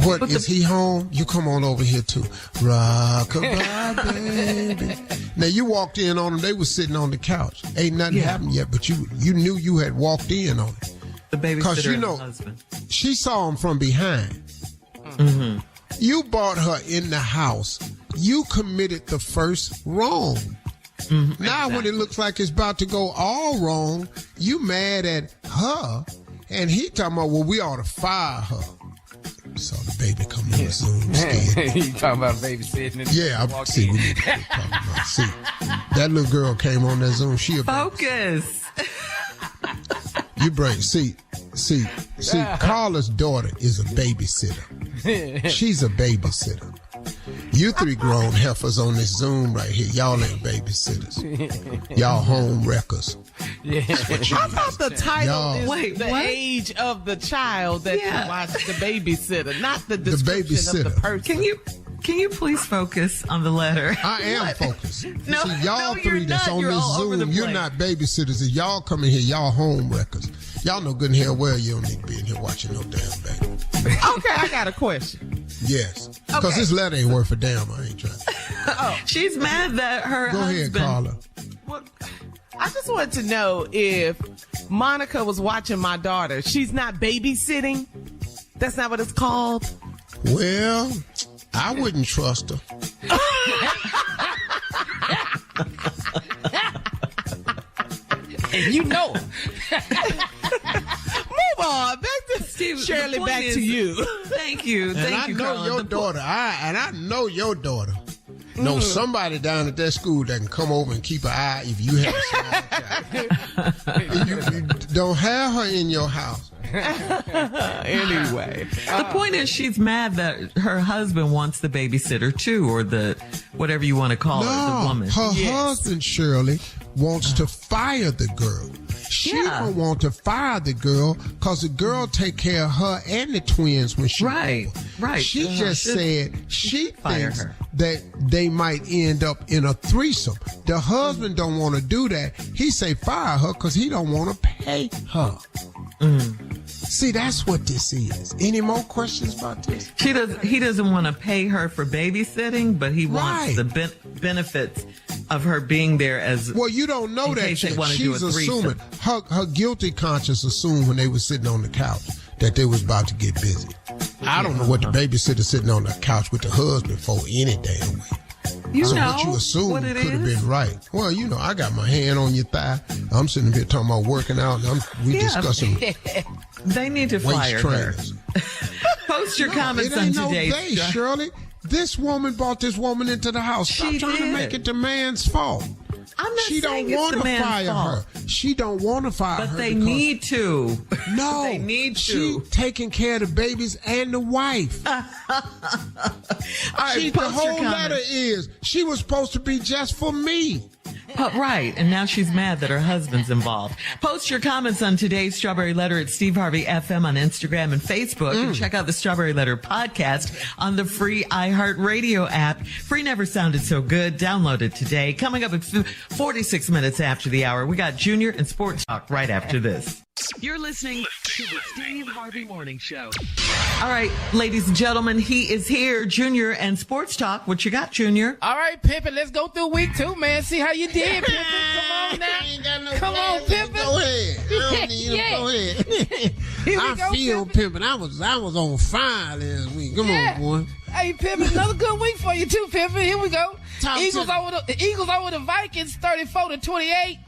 What, is he home? You come on over here, too. Rock-a-bye, baby. Now, you walked in on them. They were sitting on the couch. Ain't nothing happened yet, but you knew you had walked in on it. The babysitter and the husband. She saw him from behind. Mm-hmm. You brought her in the house. You committed the first wrong. Mm-hmm. Now when it looks like it's about to go all wrong, you mad at her, and he talking about, well, we ought to fire her. Saw the baby come on Zoom scared. You talking about babysitting? Yeah, I see what you're talking about. See, that little girl came on that Zoom. She a focus. You bring, see, Carla's daughter is a babysitter. She's a babysitter. You three grown heifers on this Zoom right here. Y'all ain't babysitters. Y'all home wreckers. Yeah. I thought the title is the age of the child that you watch the babysitter, not the description of the person. Can you please focus on the letter? I am focused. No, see, y'all three you're that's not. on You're this Zoom, you're not babysitters. If y'all come in here, y'all home wreckers. Y'all know good and hell well you don't need to be in here watching no damn baby. Okay, I got a question. Yes. Because this letter ain't worth a damn. I ain't trying. She's mad that her husband... Go ahead, Carla. Well, I just wanted to know if Monica was watching my daughter. She's not babysitting? That's not what it's called? Well, I wouldn't trust her. And you know. Move on. Back to Steve. Shirley, back to you. Thank you. Thank you, Carla. Your daughter. I know your daughter. Know somebody down at that school that can come over and keep an eye if you have a small child. You don't have her in your house. Anyway. The point is she's mad that her husband wants the babysitter too, or the whatever you want to call her, the woman. Her husband, Shirley, wants to fire the girl. She don't want to fire the girl because the girl take care of her and the twins when she right. She just said she thinks that they might end up in a threesome. The husband don't want to do that. He say fire her because he don't want to pay her. See, that's what this is. Any more questions about this? He doesn't want to pay her for babysitting, but he wants the benefits of her being there as well. You don't know that shit. She's assuming her guilty conscience assumed when they were sitting on the couch that they was about to get busy. I don't know what the babysitter sitting on the couch with the husband for any damn way. What you assume could have been right. Well, you know, I got my hand on your thigh. I'm sitting here talking about working out. We discussing. They need to fire her. Post your comments on today's show. Shirley. This woman brought this woman into the house. Stop trying to make it the man's fault. I'm not saying it's the man's fault. She don't want to fire her. But they need to. No. They need to. She taking care of the babies and the wife. All right, the whole letter is she was supposed to be just for me. Right, and now she's mad that her husband's involved. Post your comments on today's Strawberry Letter at Steve Harvey FM on Instagram and Facebook. And check out the Strawberry Letter podcast on the free iHeartRadio app. Free never sounded so good. Download it today. Coming up at 46 minutes after the hour, we got Junior and Sports Talk right after this. You're listening to the Steve Harvey Morning Show. All right, ladies and gentlemen, he is here, Junior and Sports Talk. What you got, Junior? All right, Pimpin', let's go through week 2, man. See how you did, Pimpin'. Come on now. I ain't got no Come on, Pimpin'. Go ahead. I don't need him. Go ahead. I feel Pimpin'. I was on fire last week. Come on, boy. Hey, Pimpin', another good week for you too, Pimpin'. Here we go. Eagles over the Vikings, 34-28.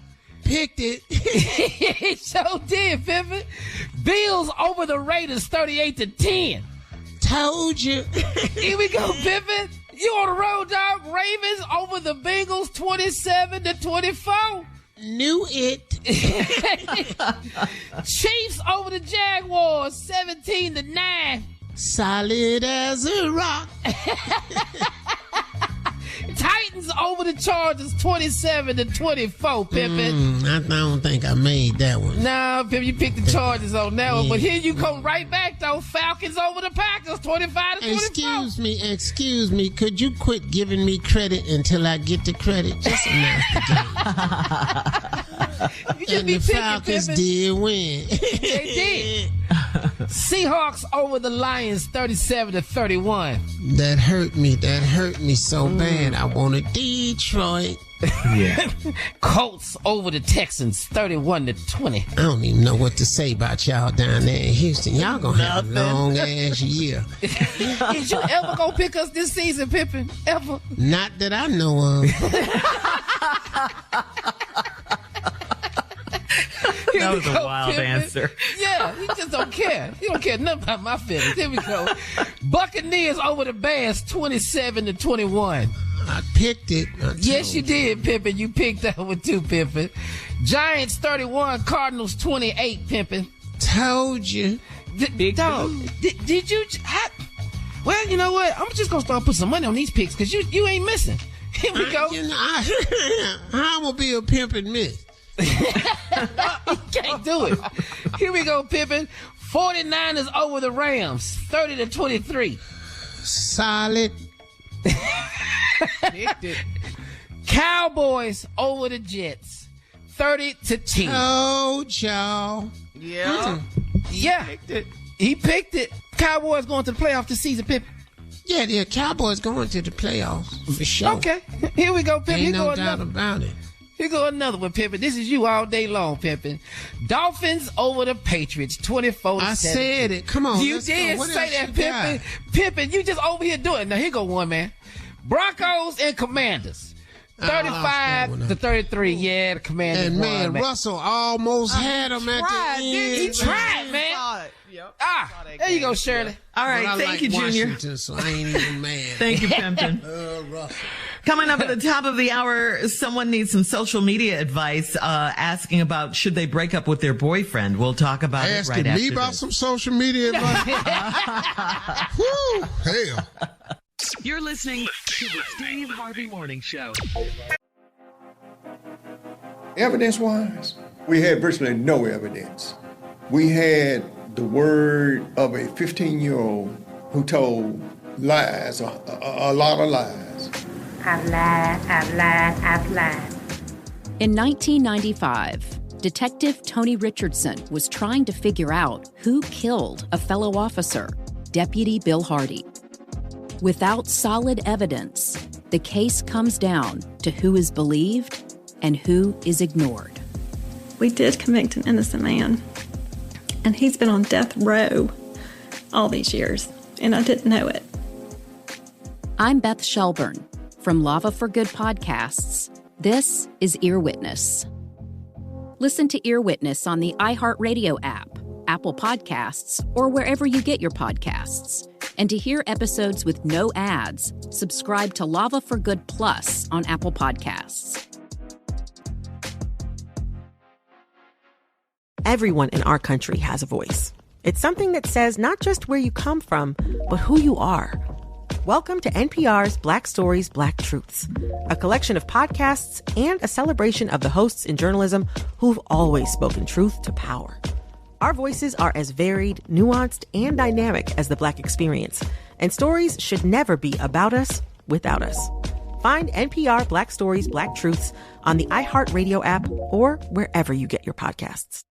Picked it. It sure did, Pimpin'. Bills over the Raiders, 38-10. Told you. Here we go, Pimpin'. You on the road, dog. Ravens over the Bengals, 27-24. Knew it. Chiefs over the Jaguars, 17-9. Solid as a rock. Titans Titans over the Chargers 27-24, Pippin. I don't think I made that one. Nah, Pippin, you picked the Chargers on that one. But here you come right back, though. Falcons over the Packers 25-24. Excuse me. Could you quit giving me credit until I get the credit? Just announce the game. And the Falcons did win. They did. Seahawks over the Lions 37-31. That hurt me so bad. I wanted Detroit. Yeah. Colts over the Texans 31-20. I don't even know what to say about y'all down there in Houston. Y'all gonna have a long ass year. Is you ever gonna pick us this season, Pippin? Ever? Not that I know of. That was a wild answer. Yeah, he just don't care. He don't care nothing about my feelings. Here we go. Buccaneers over the Bears 27-21. I picked it. Yes, you did, Pippin. You picked that one too, Pippin. Giants 31, Cardinals 28, Pippin. Told you. Dog, did you? Well, you know what? I'm just going to start putting some money on these picks because you ain't missing. Here we go. How will be a pimpin' miss? You can't do it. Here we go, Pippin. 49ers over the Rams 30-23. Solid. Cowboys over the Jets 30-10. Oh, y'all. Yeah. Yeah. He picked it. Cowboys going to the playoffs this season, Pippin. Yeah, the Cowboys going to the playoffs for sure. Okay. Here we go, Pippin. Ain't no doubt about it. Here go another one, Pippin. This is you all day long, Pippin. Dolphins over the Patriots, 24-7. I said it. Come on. You did say that, Pippin. Pippin, you just over here doing it. Now, here go one, man. Broncos and Commanders, 35-33. Yeah, the Commanders and won, man, Russell almost had him at the end. He tried, man. Yep. There you go, Shirley. All right, thank you, Junior. Washington, so I ain't even mad. Thank you, Pimpin. Russell. Coming up at the top of the hour, someone needs some social media advice, asking about should they break up with their boyfriend. We'll talk about it right after Asking me about some social media advice? Whew, hell. You're listening to the Steve Harvey Morning Show. Evidence-wise, we had virtually no evidence. We had the word of a 15-year-old who told lies, a lot of lies. I've lied. In 1995, Detective Tony Richardson was trying to figure out who killed a fellow officer, Deputy Bill Hardy. Without solid evidence, the case comes down to who is believed and who is ignored. We did convict an innocent man, and he's been on death row all these years, and I didn't know it. I'm Beth Shelburne. From Lava for Good Podcasts, this is Ear Witness. Listen to Ear Witness on the iHeartRadio app, Apple Podcasts, or wherever you get your podcasts. And to hear episodes with no ads, subscribe to Lava for Good Plus on Apple Podcasts. Everyone in our country has a voice. It's something that says not just where you come from, but who you are. Welcome to NPR's Black Stories, Black Truths, a collection of podcasts and a celebration of the hosts in journalism who've always spoken truth to power. Our voices are as varied, nuanced, and dynamic as the Black experience, and stories should never be about us without us. Find NPR Black Stories, Black Truths on the iHeartRadio app or wherever you get your podcasts.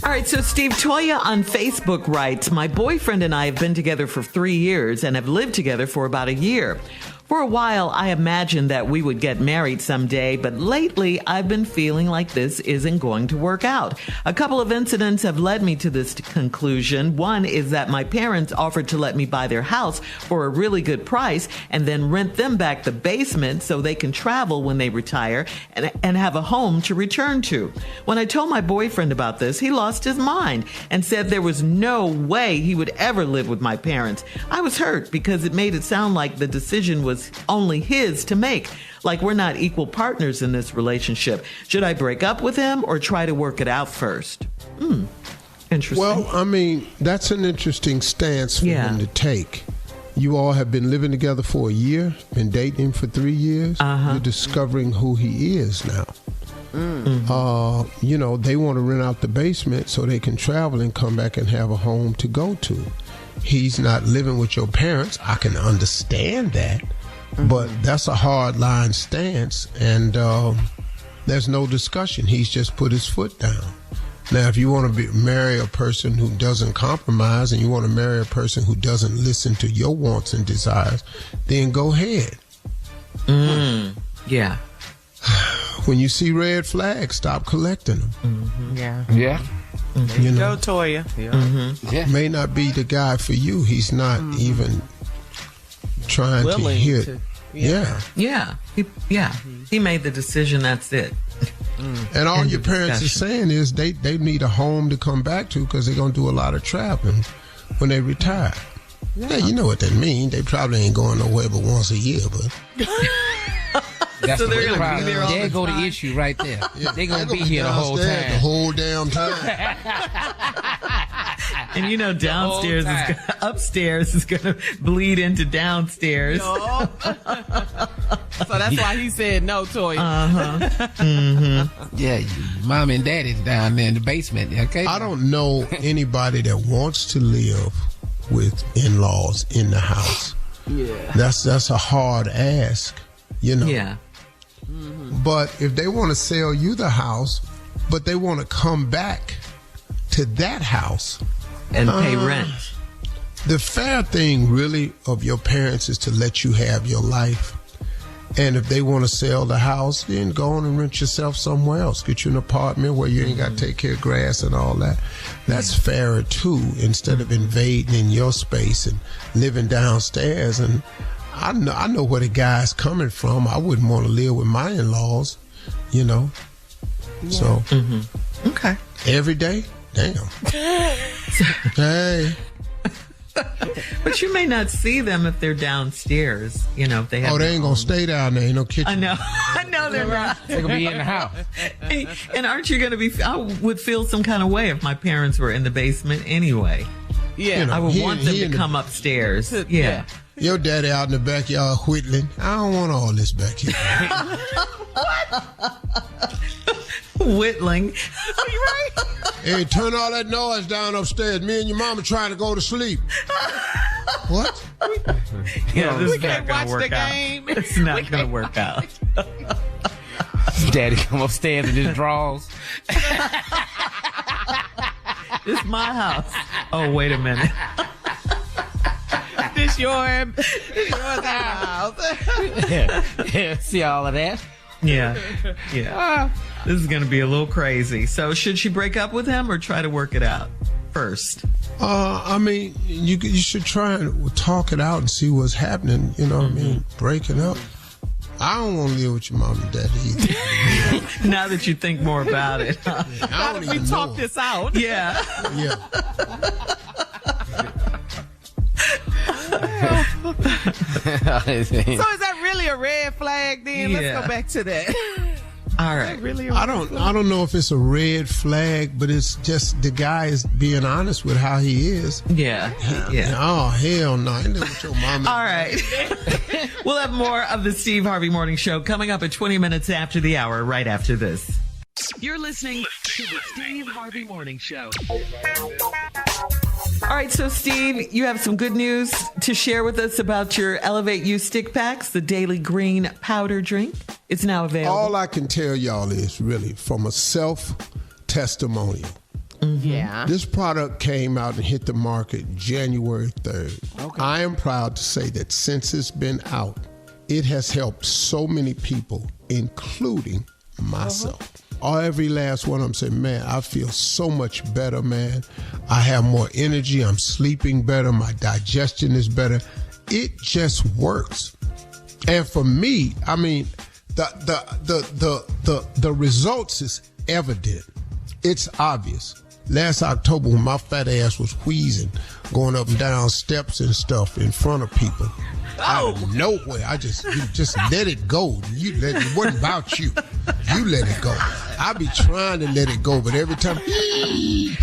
All right, so Steve, Toya on Facebook writes, my boyfriend and I have been together for 3 years and have lived together for about a year. For a while, I imagined that we would get married someday, but lately I've been feeling like this isn't going to work out. A couple of incidents have led me to this conclusion. One is that my parents offered to let me buy their house for a really good price and then rent them back the basement so they can travel when they retire and have a home to return to. When I told my boyfriend about this, he lost his mind and said there was no way he would ever live with my parents. I was hurt because it made it sound like the decision was only his to make, like we're not equal partners in this relationship. Should I break up with him or try to work it out first? Interesting. Well, I mean, that's an interesting stance for him to take. You all have been living together for a year, been dating for 3 years. You're discovering who he is now. You know, they want to rent out the basement so they can travel and come back and have a home to go to. He's not living with your parents. I can understand that, but that's a hard line stance, and there's no discussion. He's just put his foot down. Now, if you want to marry a person who doesn't compromise and you want to marry a person who doesn't listen to your wants and desires, then go ahead. Yeah. When you see red flags, stop collecting them. Yeah. You know, Go, Toya. may not be the guy for you. He's not even trying to hit. He made the decision. That's it. And all your parents are saying is they need a home to come back to because they're going to do a lot of traveling when they retire. Yeah, you know what that means. They probably ain't going nowhere but once a year, but... That's So the they're real gonna be problem. there all There the go the time. issue right there. They're going to be gonna here the whole downstairs time. the whole damn time. And you know, downstairs upstairs is going to bleed into downstairs. So that's why he said no, Toya. Yeah, mom and daddy's down there in the basement. Okay. I don't know anybody that wants to live with in-laws in the house. Yeah. That's a hard ask, you know. Yeah. But if they want to sell you the house, but they want to come back to that house And pay rent. The fair thing really of your parents is to let you have your life. And if they want to sell the house, then go on and rent yourself somewhere else. Get you an apartment where you ain't got to take care of grass and all that. That's fairer too, instead of invading in your space and living downstairs. And I know where the guy's coming from. I wouldn't want to live with my in-laws, you know. Yeah. So, okay. Every day? Damn. Hey. But you may not see them if they're downstairs, you know, if they have they ain't going to stay down there. Ain't no kitchen. I know. I know they're not. They're going to be in the house. And aren't you going to be, I would feel some kind of way if my parents were in the basement anyway. Yeah. You know, I would want them to come upstairs. Yeah. Your daddy out in the backyard whittling. I don't want all this back here. Whittling. Right? Hey, turn all that noise down upstairs. Me and your mama trying to go to sleep. What? Yeah, this we is can't not going to watch work the out. game. It's not going to work out. Daddy come upstairs in his drawers. It's my house. Oh, wait a minute. This yours house. Yeah, see all of that? Yeah. This is going to be a little crazy. So should she break up with him or try to work it out first? I mean, you should try and talk it out and see what's happening. You know what I mean? Breaking up. I don't want to live with your mom and daddy either. Now that you think more about it. Huh? How did we talk this out? Yeah. Yeah. So is that really a red flag then? Yeah. Let's go back to that. All right. Really I don't know if it's a red flag, but it's just the guy is being honest with how he is. Yeah. Oh, hell no. I ain't living with your mama. All right. We'll have more of the Steve Harvey Morning Show coming up at 20 minutes after the hour, right after this. You're listening to the Steve Harvey Morning Show. All right, so Steve, you have some good news to share with us about your Elevate You stick packs, the daily green powder drink. It's now available. All I can tell y'all is really from a self-testimonial. Yeah. This product came out and hit the market January 3rd. Okay. I am proud to say that since it's been out, it has helped so many people, including myself. Every last one of them say, man, I feel so much better, man. I have more energy. I'm sleeping better. My digestion is better. It just works. And for me, I mean, the results is evident. It's obvious. Last October, when my fat ass was wheezing, going up and down steps and stuff in front of people, Out of nowhere. You just let it go. It wasn't about you. You let it go. I be trying to let it go, but every time you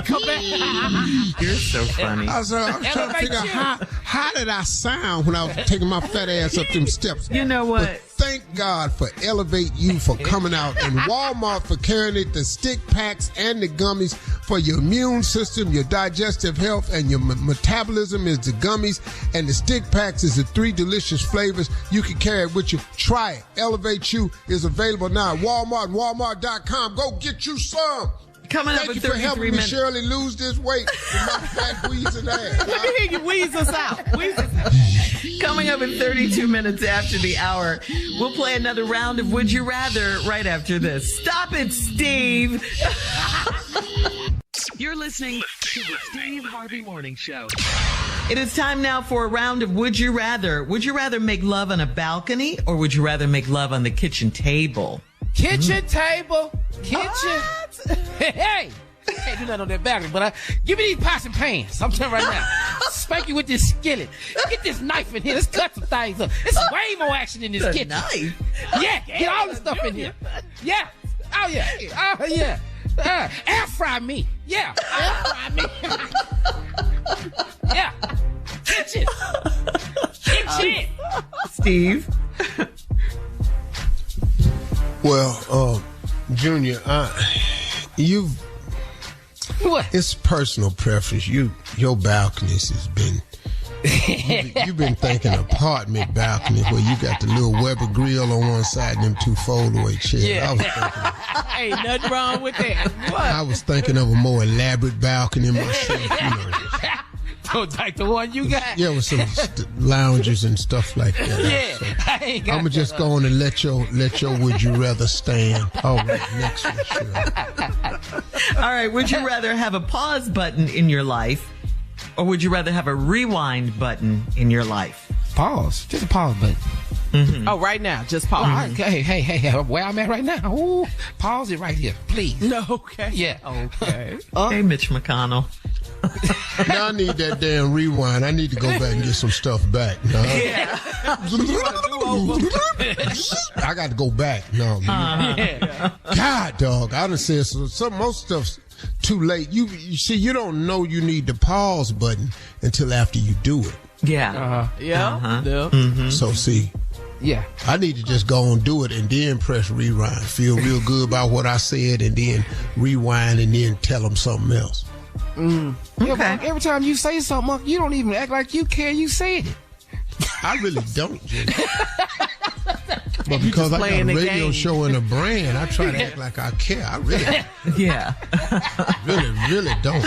come back. You're so funny. I was trying to figure out how did I sound when I was taking my fat ass up them steps. You know what? But thank God for Elevate You for coming out, and Walmart for carrying it, the stick packs and the gummies for your immune system, your digestive health, and your metabolism is the gummies, and the stick packs is the 3 delicious flavors. You can carry it with you. Try it. Elevate You is available now at Walmart and Walmart.com. Go get you some. Coming up in 33 minutes. Thank you for helping me, Shirley, lose this weight with my fat wheezing ass. Let me hear you wheeze us out. Coming up in 32 minutes after the hour, we'll play another round of Would You Rather right after this. Stop it, Steve. You're listening to the Steve Harvey Morning Show. It is time now for a round of Would You Rather. Would you rather make love on a balcony or would you rather make love on the kitchen table? Kitchen table. Kitchen. Hey. Can't do nothing on that balcony, but give me these pots and pans. I'm telling you right now. Spank you with this skillet. Get this knife in here. Let's cut some things up. It's way more action in this kitchen. Knife? Yeah, get all the stuff in here. Yeah. Oh, yeah. Oh, yeah. Air fry me. Yeah. Air fry me. Yeah. Kitchen. Kitchen. Steve? Well, Junior, what? It's personal preference. Your balconies has been. You've been thinking apartment balcony where you got the little Weber grill on one side and them 2 fold-away chairs. Yeah. I was thinking. Ain't nothing wrong with that. What? I was thinking of a more elaborate balcony myself. You know. Like the one you got? Yeah, with some lounges and stuff like that. Yeah, so I ain't got I'm just going to let your Would You Rather stand. All right, next one, sure. All right, would you rather have a pause button in your life or would you rather have a rewind button in your life? Pause. Just a pause button. Mm-hmm. Oh, right now, just pause. Oh, hey, where I'm at right now. Ooh, pause it right here, please. No, okay. Yeah. Okay. Hey, Mitch McConnell. Now I need that damn rewind. I need to go back and get some stuff back. No. Yeah. I got to go back. No. God, dog. I done said some most stuff's too late. You see, you don't know you need the pause button until after you do it. Yeah. Yeah. Mm-hmm. So see. Yeah. I need to just go and do it and then press rewind. Feel real good about what I said and then rewind and then tell them something else. Yeah, Okay. every time you say something, you don't even act like you care you said it. I really don't, Jimmy. But because I got a radio show and a brand, I try to act like I care. I really, Yeah. really don't.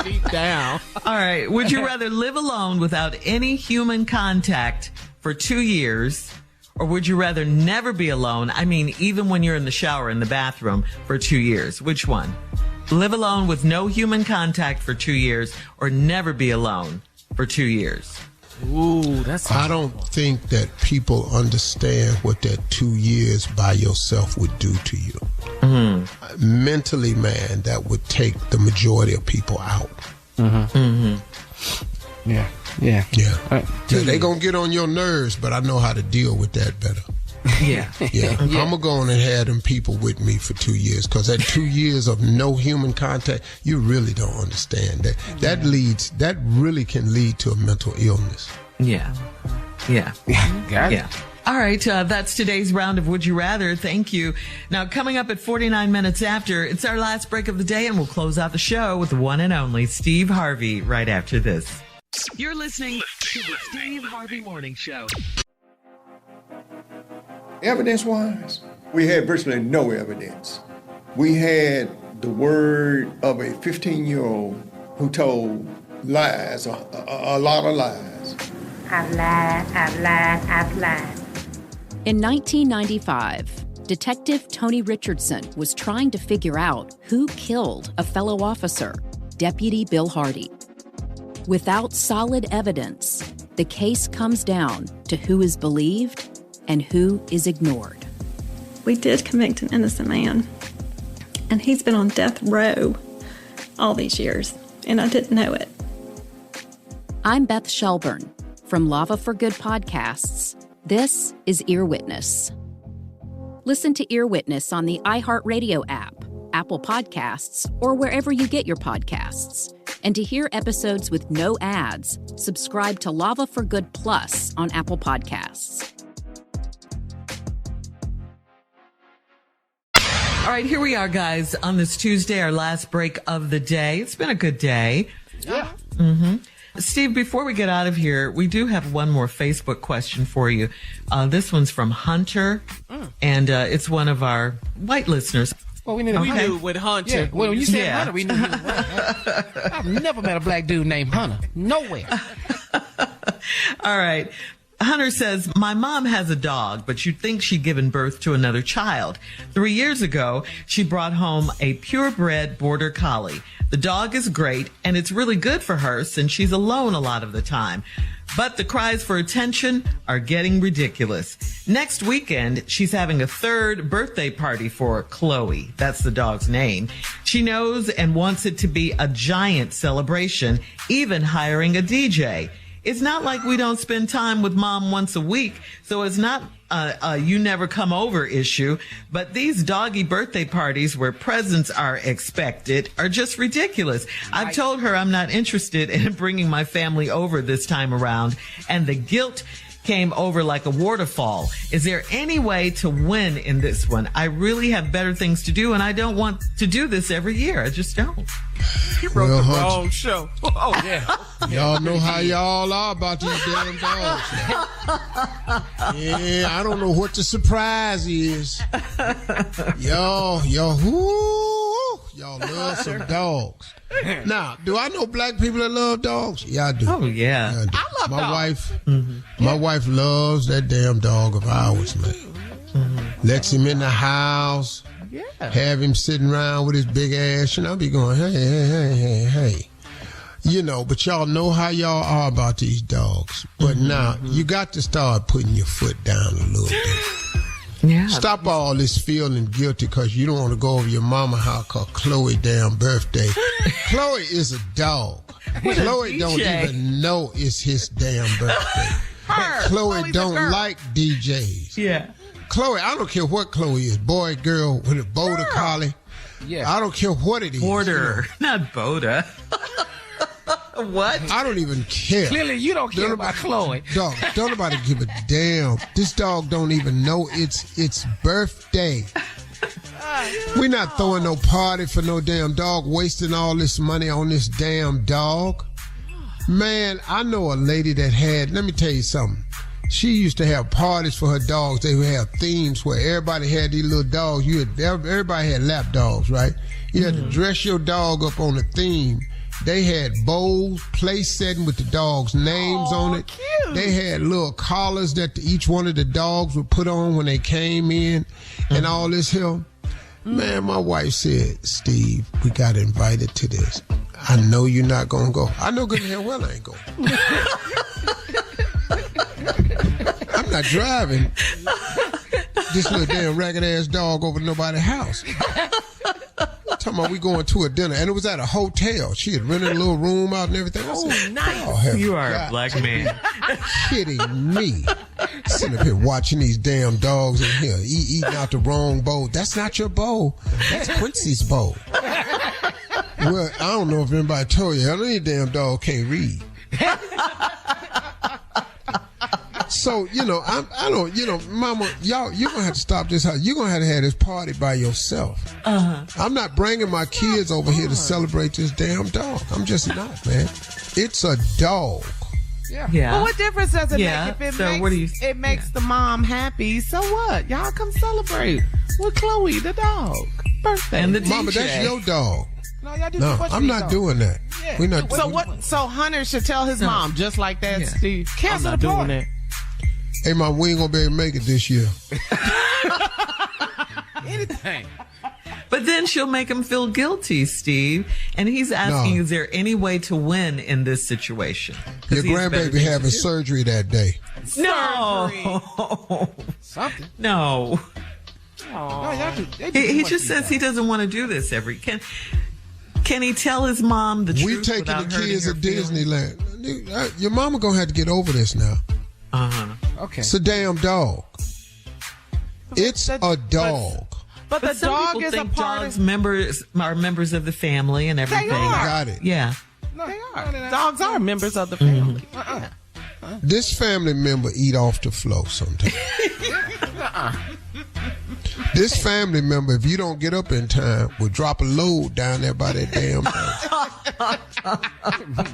Deep down. All right. Would you rather live alone without any human contact for 2 years or would you rather never be alone? I mean, even when you're in the shower in the bathroom for 2 years. Which one? Live alone with no human contact for 2 years or never be alone for 2 years? Ooh, that's. I don't think that people understand what that 2 years by yourself would do to you. Mm-hmm. Mentally, man, that would take the majority of people out. Mm-hmm. Mm-hmm. Yeah. They gonna get on your nerves, but I know how to deal with that better. Yeah. I'm gonna go on and have them people with me for 2 years because that 2 years of no human contact, you really don't understand that. That really can lead to a mental illness. Yeah. Got it. Yeah. All right, that's today's round of Would You Rather. Thank you. Now, coming up at 49 minutes after, it's our last break of the day, and we'll close out the show with the one and only Steve Harvey right after this. You're listening to the Steve Harvey Morning Show. Evidence-wise, we had virtually no evidence. We had the word of a 15-year-old who told lies, a lot of lies. I've lied. In 1995, Detective Tony Richardson was trying to figure out who killed a fellow officer, Deputy Bill Hardy. Without solid evidence, the case comes down to who is believed and who is ignored. We did convict an innocent man, and he's been on death row all these years, and I didn't know it. I'm Beth Shelburne From Lava for Good Podcasts, this is Ear Witness. Listen to Ear Witness on the iHeartRadio app, Apple Podcasts, or wherever you get your podcasts. And to hear episodes with no ads, subscribe to Lava for Good Plus on Apple Podcasts. All right, here we are, guys, on this Tuesday, our last break of the day. It's been a good day. Yeah. Mm-hmm. Steve, before we get out of here, we do have one more Facebook question for you. This one's from Hunter, and it's one of our white listeners. Well, we knew with Hunter. Yeah. Well, when you said Hunter, we knew he was white. I've never met a black dude named Hunter. Nowhere. All right. Hunter says, my mom has a dog, but you'd think she'd given birth to another child. 3 years ago, she brought home a purebred border collie. The dog is great, and it's really good for her since she's alone a lot of the time. But the cries for attention are getting ridiculous. Next weekend, she's having a third birthday party for Chloe. That's the dog's name. She knows and wants it to be a giant celebration, even hiring a DJ. It's not like we don't spend time with mom once a week, so it's not a you never come over issue. But these doggy birthday parties where presents are expected are just ridiculous. I've told her I'm not interested in bringing my family over this time around, and the guilt came over like a waterfall. Is there any way to win in this one? I really have better things to do, and I don't want to do this every year. I just don't. You wrote the wrong show. Oh, yeah. Y'all know how y'all are about these damn dogs. Yeah, I don't know what the surprise is. Y'all love some dogs. Now, do I know black people that love dogs? Yeah, I do. Oh, yeah. I do. I love dogs. My wife loves that damn dog of ours, man. Lets him in the house. Yeah. Have him sitting around with his big ass, and I'll be going, hey. You know, but y'all know how y'all are about these dogs. But now, you got to start putting your foot down a little bit. Yeah. Stop all this feeling guilty because you don't want to go over your mama house because Chloe damn birthday. Chloe is a dog. Chloe don't even know it's his damn birthday. Chloe don't like DJs. Yeah. Chloe, I don't care what Chloe is, boy, girl, with a border collie. Yeah. I don't care what it is. Border, not Boda. What? I don't even care. Clearly, you don't care about Chloe. Dog, don't nobody give a damn. This dog don't even know it's birthday. We're not throwing no party for no damn dog, wasting all this money on this damn dog. Man, I know a lady that had, let me tell you something. She used to have parties for her dogs. They would have themes where everybody had these little dogs. Everybody had lap dogs, right? You had to dress your dog up on a theme. They had bowls, place setting with the dogs' names on it. Cute. They had little collars that each one of the dogs would put on when they came in and all this here. Man, my wife said, Steve, we got invited to this. I know you're not going to go. I know good and hell well I ain't going. I'm not driving this little damn ragged-ass dog over to nobody's house. Talking about we going to a dinner, and it was at a hotel. She had rented a little room out and everything. Oh, nice. Oh, you are a black man. Kidding me. Sitting up here watching these damn dogs in here eating out the wrong bowl. That's not your bowl. That's Quincy's bowl. Well, I don't know if anybody told you. Any damn dog can't read. So, you know, I don't, you know, Mama, you're going to have to stop this. You're going to have this party by yourself. I'm not bringing my kids over here to celebrate this damn dog. I'm just not, man. It's a dog. Yeah. But what difference does it make if it makes the mom happy? So what? Y'all come celebrate with Chloe, the dog. Birthday. And the DJ. Mama, that's your dog. No, I'm not doing that. Yeah. We're not. So Hunter should tell his mom just like that, Steve. Cancel I'm not the doing party. that. Hey, Mom, we ain't gonna be able to make it this year. Anything. But then she'll make him feel guilty, Steve. And he's asking, is there any way to win in this situation? Your grandbaby having surgery that day. No. Something. No. No, He just says he doesn't want to do this Can he tell his mom the truth? We taking the kids to Disneyland. Your mama gonna have to get over this now. Okay. It's a damn dog. It's a dog. But the some dog people is a think part dogs of... members are members of the family and everything. They are. Got it. Yeah. No, They are. Dogs are members of the family. This family member eat off the floor sometimes. This family member, if you don't get up in time, will drop a load down there by that damn thing.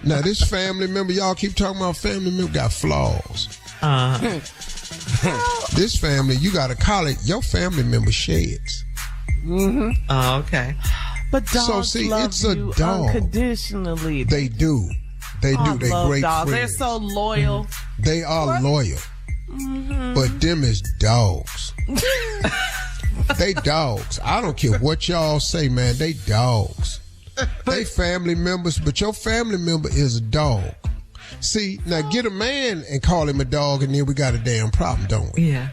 Now, this family member, y'all keep talking about family member, got flaws. This family, you got to call it, your family member sheds. Oh, okay. But dogs love it's a you dog. Unconditionally. They do. They do. They love great dogs. friends. They're so loyal. They are loyal. But them is dogs. They dogs. I don't care what y'all say, man. They dogs. They family members, but your family member is a dog. See, now get a man and call him a dog, and then we got a damn problem, don't we? Yeah.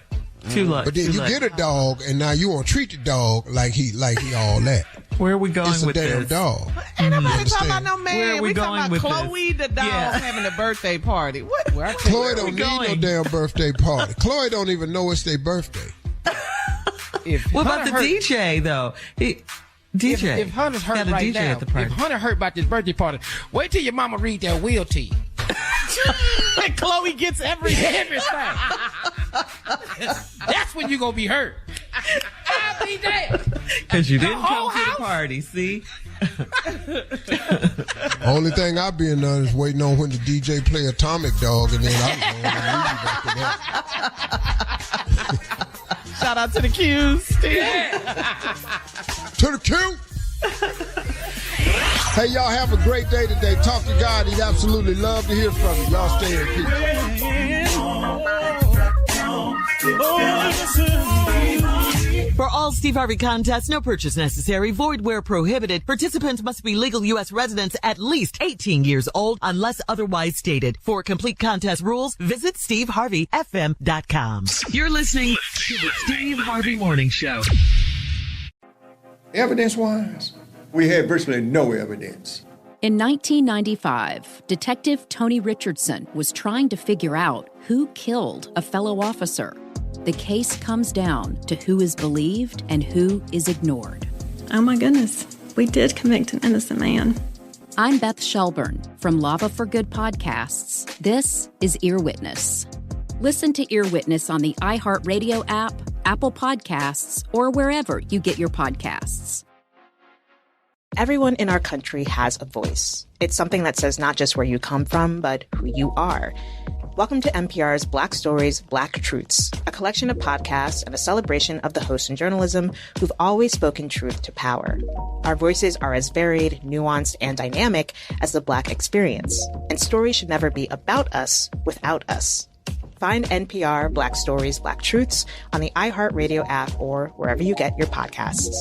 Too late. But then you get a dog, and now you want to treat the dog like he all that. Where are we going it's with this? It's a damn this? dog. Ain't nobody talking about no man. Where are we talking going with about Chloe this? the dog having a birthday party. What? Chloe don't need no damn birthday party. Chloe don't even know it's their birthday. What about the DJ, though? DJ. If Hunter's hurt got a right DJ now, at the party. if Hunter hurt about this birthday party, wait till your mama read that will to you. And Chloe gets everything. That's when you gonna be hurt. I'll be there. Because you didn't come to the party, see? Only thing I being done is waiting on when the DJ play Atomic Dog, and then I'm going to leave after that. Shout out to the Q's, Steve. To the Q. Hey, y'all have a great day today. Talk to God. He'd absolutely love to hear from you. Y'all stay in peace. For all Steve Harvey contests, no purchase necessary, void where prohibited. Participants must be legal U.S. residents at least 18 years old unless otherwise stated. For complete contest rules, visit SteveHarveyFM.com. You're listening to the Steve Harvey Morning Show. Evidence-wise, we had virtually no evidence. In 1995, Detective Tony Richardson was trying to figure out who killed a fellow officer. The case comes down to who is believed and who is ignored. Oh my goodness, we did convict an innocent man. I'm Beth Shelburne from Lava for Good Podcasts. This is Ear Witness. Listen to Ear Witness on the iHeartRadio app, Apple Podcasts, or wherever you get your podcasts. Everyone in our country has a voice. It's something that says not just where you come from, but who you are. Welcome to NPR's Black Stories, Black Truths, a collection of podcasts and a celebration of the hosts in journalism who've always spoken truth to power. Our voices are as varied, nuanced, and dynamic as the Black experience, and stories should never be about us without us. Find NPR Black Stories, Black Truths on the iHeartRadio app or wherever you get your podcasts.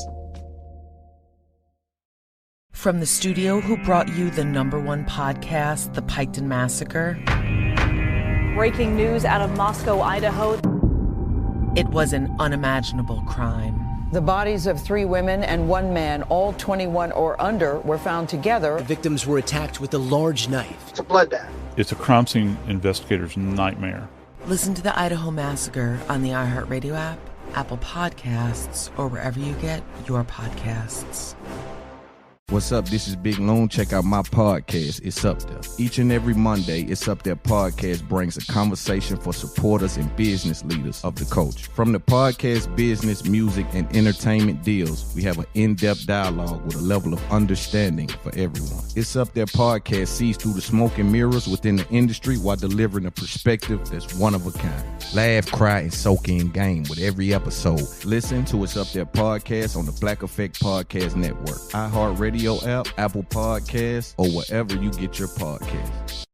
From the studio who brought you the #1 podcast, The Piketon Massacre. Breaking news out of Moscow, Idaho. It was an unimaginable crime. The bodies of 3 women and 1 man, all 21 or under, were found together. The victims were attacked with a large knife. It's a bloodbath. It's a crime scene investigator's nightmare. Listen to the Idaho Massacre on the iHeartRadio app, Apple Podcasts, or wherever you get your podcasts. What's up? This is Big Loon. Check out my podcast, It's Up There. Each and every Monday, It's Up There podcast brings a conversation for supporters and business leaders of the culture. From the podcast, business, music, and entertainment deals, we have an in-depth dialogue with a level of understanding for everyone. It's Up There podcast sees through the smoke and mirrors within the industry while delivering a perspective that's one of a kind. Laugh, cry, and soak in game with every episode. Listen to It's Up There podcast on the Black Effect Podcast Network, iHeartRadio app, Apple Podcasts, or wherever you get your podcasts.